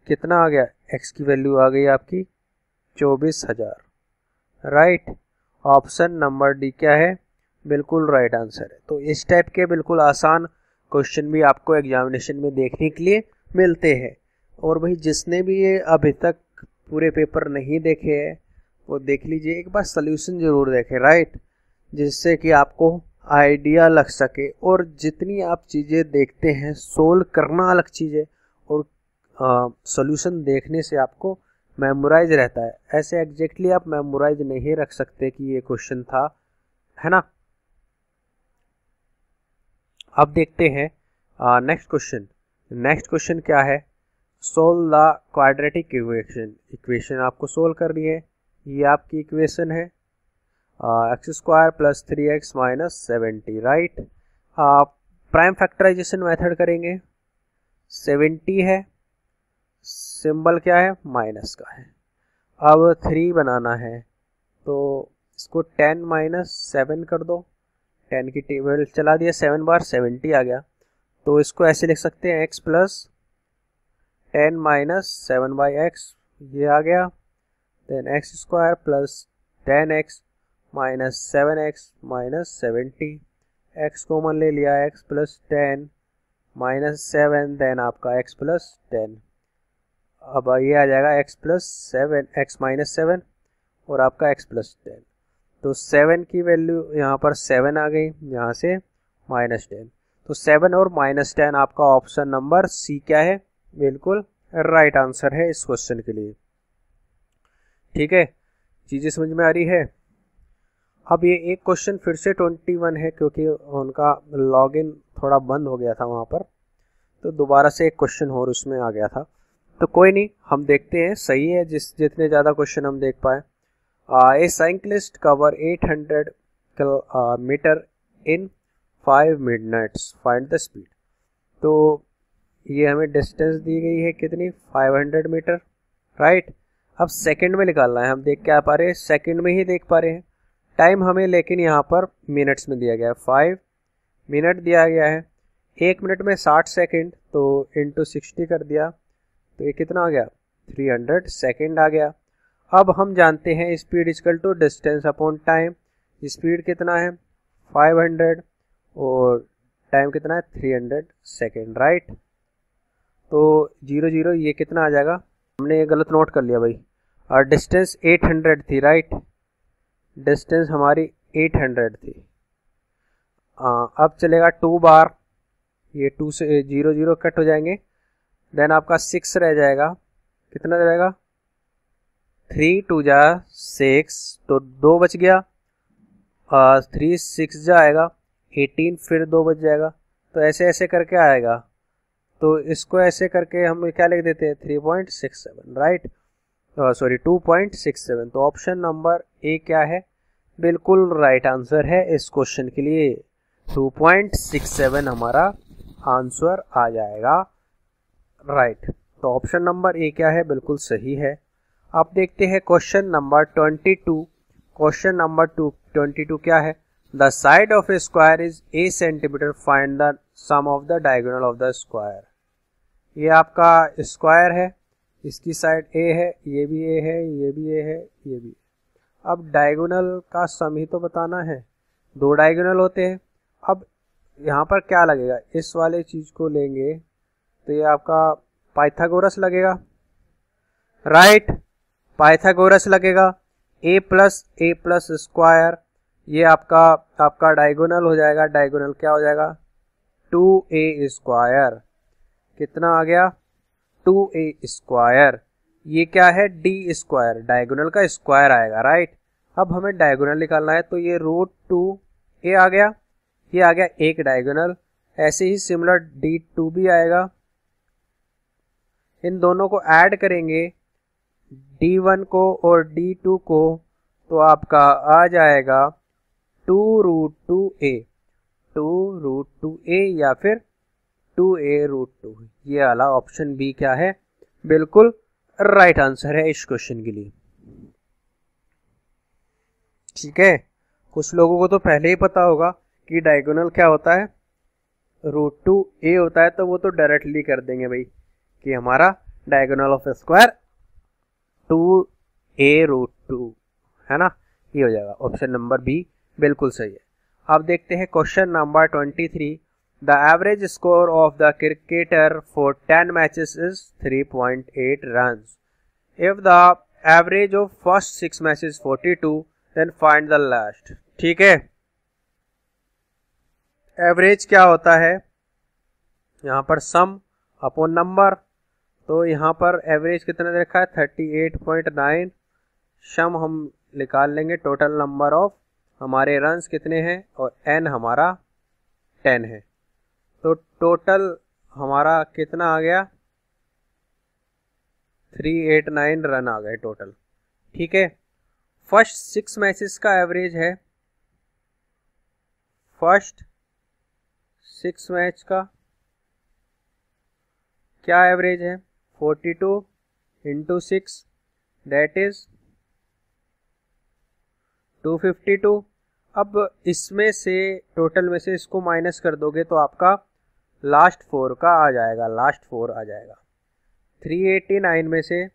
कितना आ गया, एक्स की वैल्यू आ गई आपकी 24,000, राइट। ऑप्शन नंबर डी क्या है, बिल्कुल राइट आंसर है। तो इस टाइप के बिल्कुल आसान क्वेश्चन भी आपको एग्जामिनेशन में देखने के लिए मिलते हैं। और भाई जिसने भी ये अभी तक पूरे पेपर नहीं देखे हैं वो देख लीजिए, एक बार सॉल्यूशन जरूर देखें, राइट, जिससे कि आपको आइडिया लग सके। और जितनी आप चीज़ें देखते हैं, सोल्व करना अलग चीज़ है और सॉल्यूशन देखने से आपको मेमोराइज रहता है। ऐसे एग्जैक्टली आप मेमोराइज नहीं रख सकते कि ये क्वेश्चन था, है ना। अब देखते हैं नेक्स्ट क्वेश्चन। नेक्स्ट क्वेश्चन क्या है, solve the quadratic equation. Equation आपको सोल्व करनी है, ये आपकी इक्वेशन है, x² + 3x - 70, right. Prime factorisation method करेंगे, 70 है, सिंबल क्या है, माइनस का है। अब 3 बनाना है, तो इसको 10 - 7 कर दो, 10 की टेबल चला दिया, 7 बार 70 आ गया। तो इसको ऐसे लिख सकते हैं x + 10 माइनस 7/x ये आ गया, then x square plus 10x minus 7x minus 70, x common ले लिया, x प्लस 10 माइनस 7, देन आपका x प्लस 10। अब ये आ जाएगा x प्लस 7, x माइनस 7 और आपका x प्लस 10। तो 7 की वैल्यू यहाँ पर 7 आ गई, यहाँ से माइनस 10। तो 7 और माइनस 10 आपका ऑप्शन नंबर सी क्या है, बिल्कुल राइट आंसर है इस क्वेश्चन के लिए। ठीक है, चीज़ें समझ में आ रही है। अब ये एक क्वेश्चन फिर से 21 है, क्योंकि उनका लॉगिन थोड़ा बंद हो गया था वहाँ पर, तो दोबारा से एक क्वेश्चन और उसमें आ गया था। तो कोई नहीं, हम देखते हैं, सही है जितने ज़्यादा क्वेश्चन हम देख पाए। A cyclist cover 800 metre in 5 minutes, find the speed. तो ये हमें डिस्टेंस दी गई है कितनी, 500 मीटर, राइट। अब सेकंड में निकालना है, हम देख क्या पा रहे हैं, सेकंड में ही देख पा रहे हैं। टाइम हमें लेकिन यहाँ पर मिनट्स में दिया गया है, 5 मिनट दिया गया है। 1 मिनट में 60 सेकंड, तो इंटू 60 कर दिया, तो ये कितना आ गया, 300 सेकंड आ गया। अब हम जानते हैं speed equal to distance upon time. Speed कितना है 500 और टाइम कितना है 300 सेकेंड, राइट। तो 0 0 ये कितना आ जाएगा, हमने ये गलत नोट कर लिया भाई, और डिस्टेंस 800 थी, राइट, डिस्टेंस हमारी 800 थी। अब चलेगा 2 बार, ये 2 से 0 0 कट हो जाएंगे, देन आपका 6 रह जाएगा, कितना रहेगा 3 2 जा 6, तो 2 बच गया, 3 6 जाएगा 18, फिर 2 बच जाएगा। तो ऐसे ऐसे करके आएगा, तो इसको ऐसे करके हम क्या लिख देते हैं 3.67, राइट, सॉरी 2.67। तो ऑप्शन नंबर ए क्या है, बिल्कुल राइट आंसर है इस क्वेश्चन के लिए, 2.67 हमारा आंसर आ जाएगा, राइट। तो ऑप्शन नंबर ए क्या है, बिल्कुल सही है। अब देखते हैं क्वेश्चन नंबर 22। क्वेश्चन नंबर 22 क्या है, the side of a square is a centimetre, find the sum of the diagonal of the square. ये आपका स्क्वायर है, इसकी साइड ए है, ये भी ए है, ये भी ए है, ये भी। अब डायगोनल का सम ही तो बताना है, 2 डायगोनल होते हैं। अब यहाँ पर क्या लगेगा, इस वाले चीज को लेंगे तो ये आपका पाइथागोरस लगेगा, राइट, पाइथागोरस लगेगा। a प्लस स्क्वायर, ये आपका डायगोनल हो जाएगा, डायगोनल क्या हो जाएगा 2a स्क्वायर, कितना आ गया 2a स्क्वायर। ये क्या है d स्क्वायर, डायगोनल का स्क्वायर आएगा, राइट। अब हमें डायगोनल निकालना है, तो ये √2a आ गया, ये आ गया एक डायगोनल। ऐसे ही सिमिलर d2 भी आएगा, इन दोनों को ऐड करेंगे d1 को और d2 को, तो आपका आ जाएगा 2√2a, 2√2a या फिर 2a√2। ये वाला ऑप्शन बी क्या है, बिल्कुल राइट आंसर है इस क्वेश्चन के लिए। ठीक है, कुछ लोगों को तो पहले ही पता होगा कि डायगोनल क्या होता है, √2a होता है, तो वो तो डायरेक्टली कर देंगे भाई कि हमारा डायगोनल ऑफ स्क्वायर 2a√2 है ना, ये हो जाएगा ऑप्शन नंबर बी, बिल्कुल सही है। अब देखते हैं question number 23। The average score of the cricketer for 10 matches is 3.8 runs. If the average of first 6 matches 42, then find the last. ठीक है, एवरेज क्या होता है, यहाँ पर सम अपॉन नंबर, तो यहाँ पर एवरेज कितना दे रखा है 38.9, सम हम निकाल लेंगे टोटल नंबर ऑफ हमारे रन्स कितने हैं, और n हमारा 10 है, तो टोटल हमारा कितना आ गया 389 रन आ गए टोटल। ठीक है, फर्स्ट 6 मैचेस का एवरेज है, फर्स्ट 6 मैच का क्या एवरेज है 42 इंटू 6, दैट इज 252। अब इसमें से टोटल में से इसको माइनस कर दोगे तो आपका लास्ट 4 का आ जाएगा, लास्ट 4 आ जाएगा। 389 में से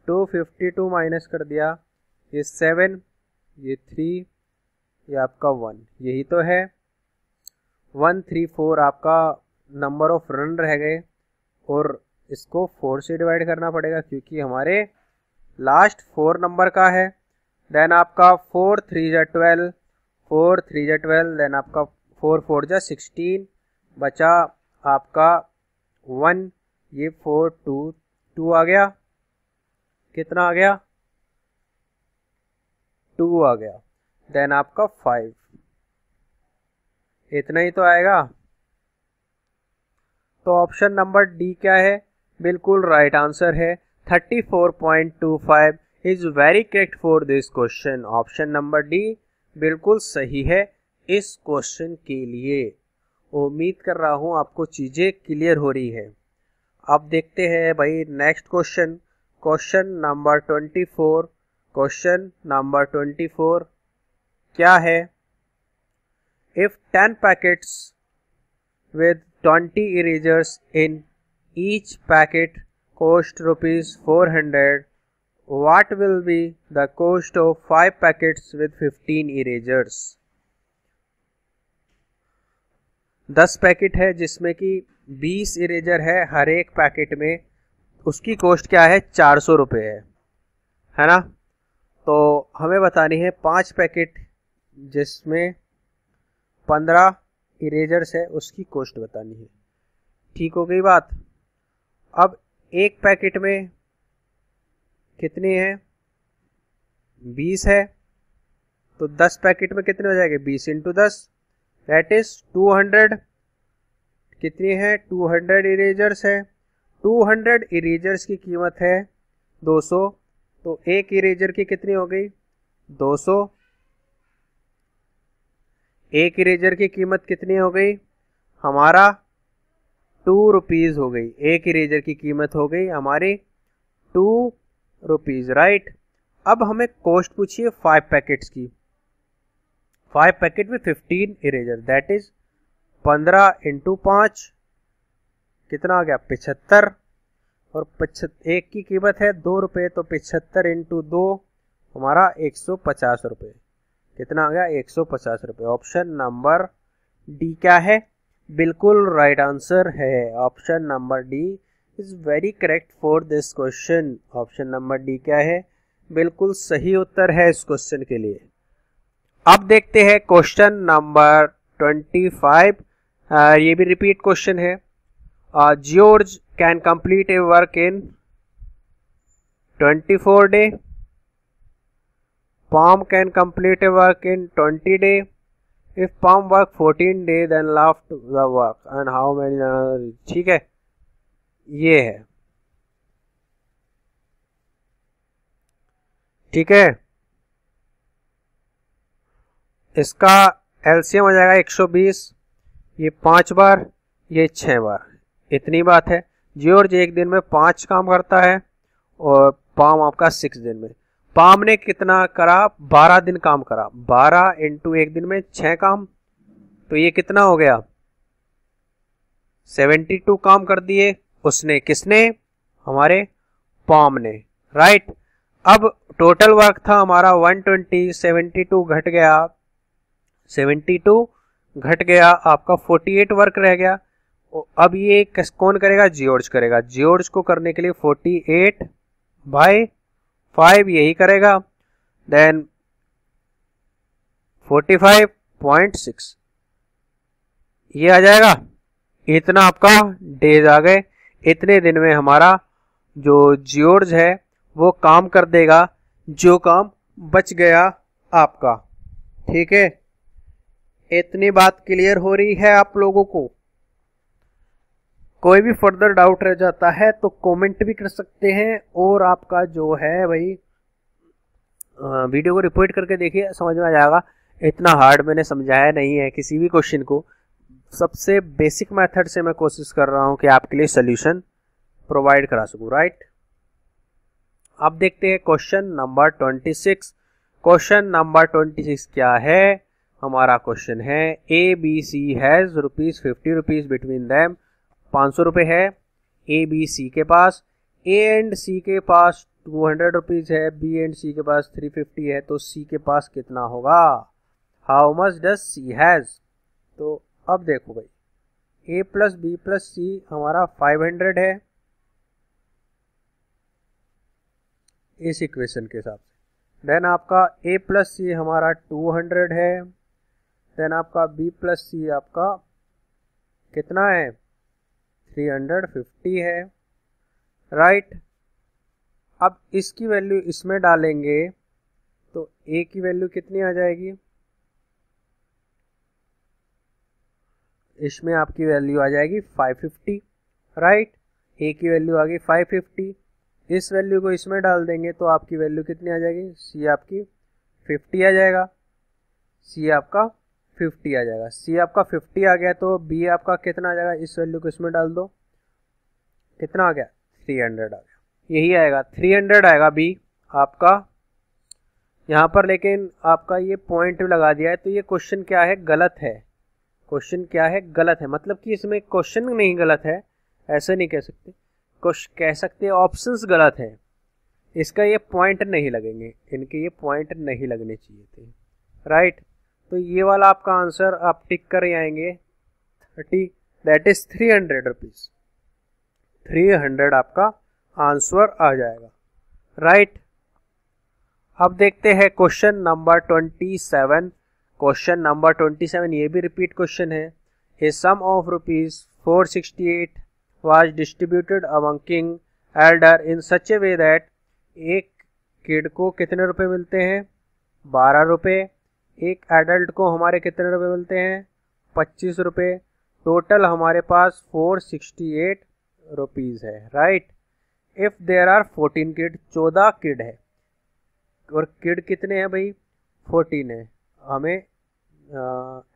252 माइनस कर दिया, ये 7, ये 3, ये आपका 1, यही तो है। 134 आपका नंबर ऑफ रन रह गए और इसको 4 से डिवाइड करना पड़ेगा क्योंकि हमारे लास्ट 4 नंबर का है। देन आपका 4 3 जा 12, 4 3 जा 12, देन आपका 4 4 जा 16, बचा आपका 1, ये 4 2 2 आ गया, कितना आ गया 2 आ गया, देन आपका 5, इतना ही तो आएगा। तो ऑप्शन नंबर डी क्या है, बिल्कुल राइट आंसर है। 34.25 is very correct for this question. Option number D बिल्कुल सही है इस क्वेश्चन के लिए। उम्मीद कर रहा हूं आपको चीजें क्लियर हो रही है। अब देखते हैं भाई next question, question number 24। Question number 24 क्या है, if 10 packets with 20 erasers in each packet cost rupees 400, what will be the cost of 5 packets with 15 erasers? 10 packet है जिसमें कि 20 इरेजर है हर एक पैकेट में, उसकी कॉस्ट क्या है 400 रुपये है ना। तो हमें बतानी है 5 पैकेट जिसमें 15 इरेजर्स है, उसकी कॉस्ट बतानी है। ठीक हो गई बात। अब एक पैकेट में कितनी है 20 है, तो 10 पैकेट में कितने हो जाएंगे 20 इंटू 10, दैट इज 200। कितनी है 200 इरेजर्स है, 200 इरेजर्स की कीमत है 200, तो एक इरेजर की कितनी हो गई 200। एक इरेजर की कीमत कितनी हो गई हमारा 2 रुपीज हो गई। एक इरेजर की कीमत हो गई हमारी 2 रुपीज, राइट। अब हमें कॉस्ट पूछिए 5 पैकेट्स की। 5 पैकेट में 15 इरेजर, दैट इज 15 इंटू 5 कितना आ गया 75, और एक की कीमत है 2 रुपये, तो 75 इंटू 2 हमारा 150 रुपये, कितना आ गया 150 रुपये। ऑप्शन नंबर डी क्या है, बिल्कुल राइट आंसर है। Option number D is very correct for this question. Option number D क्या है, बिल्कुल सही उत्तर है इस क्वेश्चन के लिए। अब देखते हैं क्वेश्चन नंबर 25। ये भी रिपीट क्वेश्चन है। George can complete A work in 24 day, Palm can complete a work in 20 days. If Palm work 14 days, then left the work and how many? ठीक है, ये है, ठीक है। इसका एलसीएम हो जाएगा 120, ये 5 बार, ये 6 बार, इतनी बात है। जॉर्ज एक दिन में 5 काम करता है और पाम आपका 6 दिन में। पाम ने कितना करा 12 दिन काम करा, 12 इंटू एक दिन में 6 काम, तो ये कितना हो गया 72 काम कर दिए उसने, किसने हमारे पाम ने, राइट। अब टोटल वर्क था हमारा 120, 72 घट गया, 72 घट गया आपका 48 वर्क रह गया। अब ये कौन करेगा जॉर्ज करेगा। जॉर्ज को करने के लिए 48 बाय 5 यही करेगा, देन 45.6 ये आ जाएगा। इतना आपका डेज आ गए। इतने दिन में हमारा जो जॉर्ज है वो काम कर देगा जो काम बच गया आपका, ठीक है। इतनी बात क्लियर हो रही है आप लोगों को। कोई भी फर्दर डाउट रह जाता है तो कमेंट भी कर सकते हैं, और आपका जो है भाई वीडियो को रिपीट करके देखिए, समझ में आ जाएगा। इतना हार्ड मैंने समझाया नहीं है किसी भी क्वेश्चन को, सबसे बेसिक मेथड से मैं कोशिश कर रहा हूं कि आपके लिए सोल्यूशन प्रोवाइड करा सकूं, राइट। अब देखते हैं क्वेश्चन नंबर 26। क्वेश्चन नंबर 26 क्या है हमारा क्वेश्चन है, A B C has ₹50 between them. 500 रुपये है ए बी सी के पास। ए एंड सी के पास 200 रुपीज है, बी एंड सी के पास 350 है, तो सी के पास कितना होगा? How much does she has? तो अब देखो भाई, ए प्लस बी प्लस सी हमारा 500 है इस इक्वेशन के हिसाब से। देन आपका ए प्लस सी हमारा 200 है। देन आपका बी प्लस सी आपका कितना है? 350 है, राइट। अब इसकी वैल्यू इसमें डालेंगे तो ए की वैल्यू कितनी आ जाएगी? इसमें आपकी वैल्यू आ जाएगी 550, राइट। ए की वैल्यू आ गई 550, इस वैल्यू को इसमें डाल देंगे तो आपकी वैल्यू कितनी आ जाएगी? सी आपकी 50 आ जाएगा, सी आपका 50 आ जाएगा। सी आपका 50 आ गया तो बी आपका कितना आ जाएगा? इस वैल्यू को इसमें डाल दो, कितना आ गया? 300 आ गया, यही आएगा 300 आएगा बी आपका यहाँ पर। लेकिन आपका ये पॉइंट लगा दिया है तो ये क्वेश्चन क्या है? गलत है। क्वेश्चन क्या है? गलत है। मतलब कि इसमें क्वेश्चन नहीं गलत है, ऐसे नहीं कह सकते, कह सकते हैं ऑप्शंस गलत है। इसका ये पॉइंट नहीं लगेंगे, इनके ये पॉइंट नहीं लगने चाहिए थे, राइट। तो ये वाला आपका आंसर आप टिक कर आएंगे 30, दैट इज 300 रुपीज। 300 आपका आंसर आ जाएगा, राइट। अब देखते हैं क्वेश्चन नंबर 27। क्वेश्चन नंबर 27 ये भी रिपीट क्वेश्चन है। ए सम of rupees 468 was distributed among king elder in such a way that एक किड को कितने रुपए मिलते हैं? 12 रुपए। एक एडल्ट को हमारे कितने रुपए मिलते हैं? 25 रुपए। टोटल हमारे पास 468 रुपीज है, right. If there are 14 kid, 14 kid है और किड कितने हैं भाई? 14 है। हमें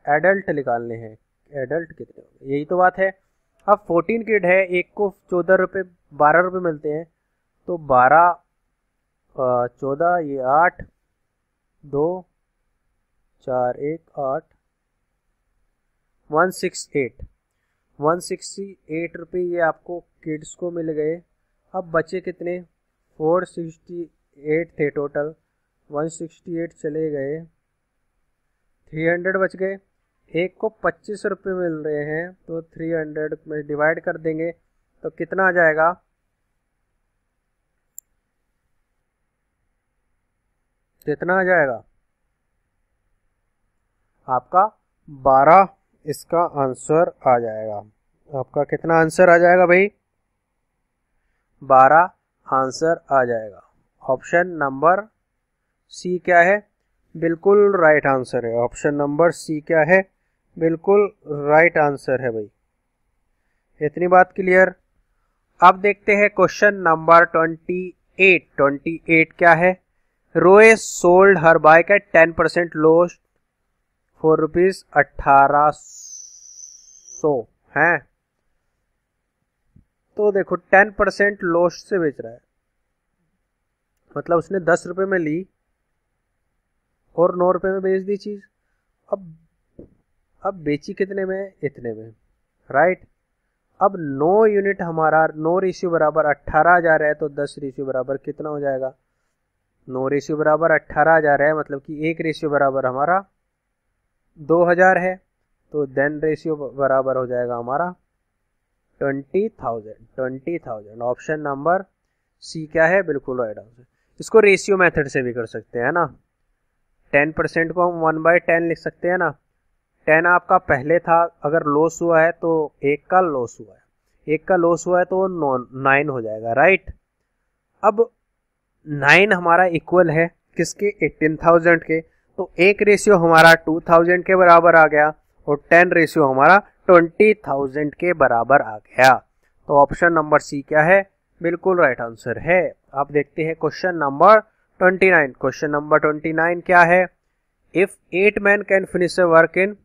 एडल्ट निकालने हैं, एडल्ट कितने? यही तो बात है। अब 14 किड है, एक को 14 रुपये 12 रुपये मिलते हैं, तो 12 14 ये 8 2 4 1 8 168 रुपये ये आपको किड्स को मिल गए। अब बचे कितने? 468 थे टोटल, 168 चले गए, 300 बच गए। एक को 25 रुपये मिल रहे हैं तो 300 में डिवाइड कर देंगे तो कितना आ जाएगा? कितना आ जाएगा आपका? 12 इसका आंसर आ जाएगा। आपका कितना आंसर आ जाएगा भाई? 12 आंसर आ जाएगा। ऑप्शन नंबर सी क्या है? बिल्कुल राइट आंसर है। ऑप्शन नंबर सी क्या है? बिल्कुल राइट आंसर है भाई। इतनी बात क्लियर। अब देखते हैं क्वेश्चन नंबर 28 क्या है? Roy sold her bike at 10% loss for rupees 1800 है। तो देखो 10% लॉस से बेच रहा है, मतलब उसने 10 रुपए में ली और 9 रुपए में बेच दी चीज। अब बेची कितने में? इतने में, राइट। अब 9 यूनिट हमारा 9 रेशियो बराबर 18,000 है, तो 10 रेशियो बराबर कितना हो जाएगा? 9 रेशियो बराबर 18,000 है, मतलब कि 1 रेशियो बराबर हमारा 2,000 है, तो देन रेशियो बराबर हो जाएगा हमारा 20,000। ऑप्शन नंबर सी क्या है? बिल्कुल राइट आंसर। इसको रेशियो मेथड से भी कर सकते हैं ना। 10% को हम 1/10 लिख सकते हैं ना। 10 आपका पहले था, अगर लॉस हुआ है तो 1 का लॉस हुआ है, 1 का लॉस हुआ है तो 9 हो जाएगा, राइट। अब 9 हमारा इक्वल है किसके? 18,000 के, तो 1 रेशियो हमारा 2,000 के बराबर आ गया और 10 रेशियो हमारा 20,000 के बराबर आ गया। तो ऑप्शन नंबर सी क्या है? बिल्कुल राइट आंसर है। अब देखते हैं क्वेश्चन नंबर 29। क्वेश्चन नंबर 29 क्या है? If 8 man can finish a work in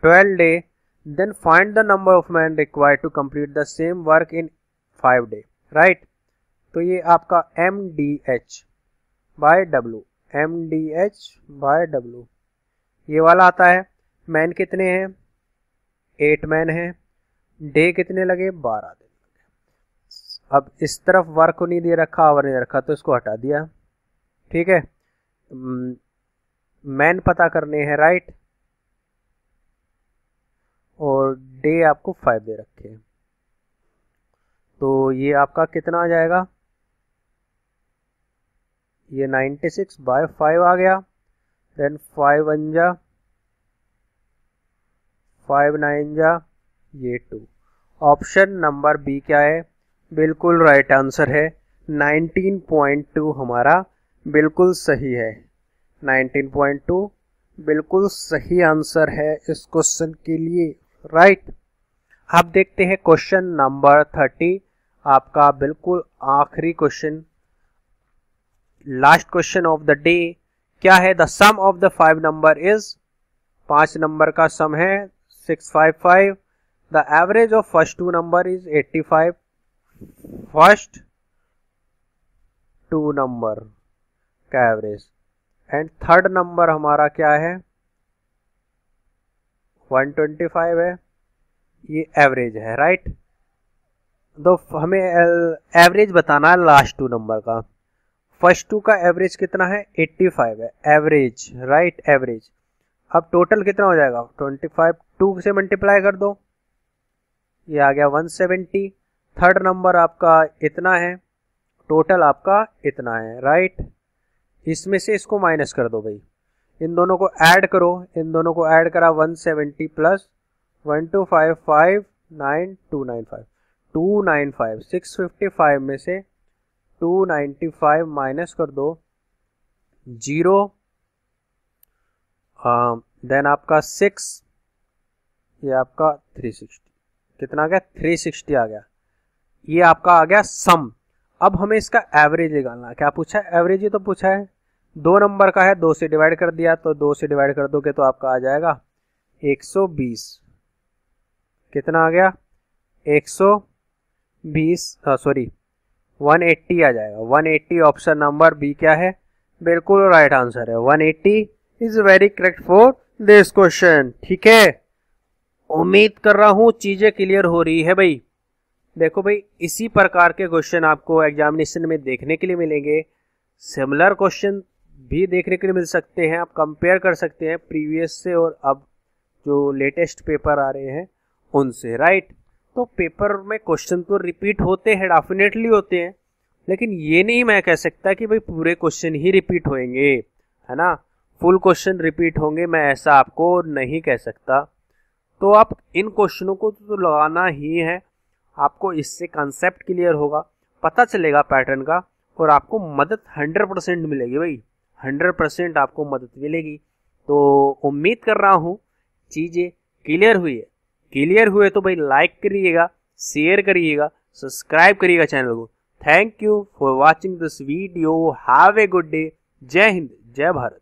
12 days, then find the number of men required to complete the same work in 5 days, right? तो ये आपका MDH by W, MDH by W ये वाला आता है। Man कितने हैं? 8 मैन हैं। डे कितने लगे? 12 दिन लगे। अब इस तरफ वर्क नहीं दे रखा, आवर नहीं दे रखा, तो इसको हटा दिया। ठीक है, मैन पता करने हैं, राइट, और डे आपको 5 दे रखे हैं। तो ये आपका कितना आ जाएगा, ये 96/5 आ गया। देन 5 1 जा 5 9 जा ये 2। ऑप्शन नंबर बी क्या है, बिल्कुल राइट आंसर है। 19.2 हमारा बिल्कुल सही है। 19.2 बिल्कुल सही आंसर है इस क्वेश्चन के लिए, राइट। अब देखते हैं क्वेश्चन नंबर 30, आपका बिल्कुल आखिरी question, last question of the day. क्या है, the sum of the 5 number is, 5 number का सम है 655। The average of first 2 number is 85। First 2 number का एवरेज, एंड थर्ड नंबर हमारा क्या है 125 है, ये एवरेज है, राइट। तो हमें एवरेज बताना है लास्ट 2 नंबर का। फर्स्ट 2 का एवरेज कितना है 85 है, एवरेज, राइट, एवरेज। अब टोटल कितना हो जाएगा 25, 2 से मल्टीप्लाई कर दो, ये आ गया 170। थर्ड नंबर आपका इतना है, टोटल आपका इतना है, राइट। इसमें से इसको माइनस कर दो भाई, इन दोनों को ऐड करो, इन दोनों को ऐड करा 170 प्लस 1255 9295 295 655 में से 295 माइनस कर दो 0, देन आपका 6, ये आपका 360, कितना आ गया 360 आ गया। ये आपका आ गया सम। अब हमें इसका एवरेज निकालना, क्या पूछा है, एवरेज ही तो पूछा है। 2 नंबर का है, 2 से डिवाइड कर दिया, तो 2 से डिवाइड कर दोगे तो आपका आ जाएगा 120, कितना आ गया 120, सॉरी 180 आ जाएगा। 180 ऑप्शन नंबर बी क्या है, बिल्कुल राइट आंसर है। 180 is very correct for this question. ठीक है, उम्मीद कर रहा हूं चीजें क्लियर हो रही है भाई। देखो भाई, इसी प्रकार के क्वेश्चन आपको एग्जामिनेशन में देखने के लिए मिलेंगे। सिमिलर क्वेश्चन भी देखने के लिए मिल सकते हैं, आप कंपेयर कर सकते हैं प्रीवियस से और अब जो लेटेस्ट पेपर आ रहे हैं उनसे, राइट। तो पेपर में क्वेश्चन तो रिपीट होते हैं, डेफिनेटली होते हैं, लेकिन ये नहीं मैं कह सकता कि भाई पूरे क्वेश्चन ही रिपीट होंगे, है ना, फुल क्वेश्चन रिपीट होंगे, मैं ऐसा आपको नहीं कह सकता। तो आप इन क्वेश्चनों को तो लगाना ही है, आपको इससे कंसेप्ट क्लियर होगा, पता चलेगा पैटर्न का, और आपको मदद 100% मिलेगी भाई, 100% आपको मदद मिलेगी। तो उम्मीद कर रहा हूँ चीज़ें क्लियर हुई है। क्लियर हुए तो भाई लाइक करिएगा, शेयर करिएगा, सब्सक्राइब करिएगा चैनल को। Thank you for watching this video. Have a good day. जय हिंद, जय भारत।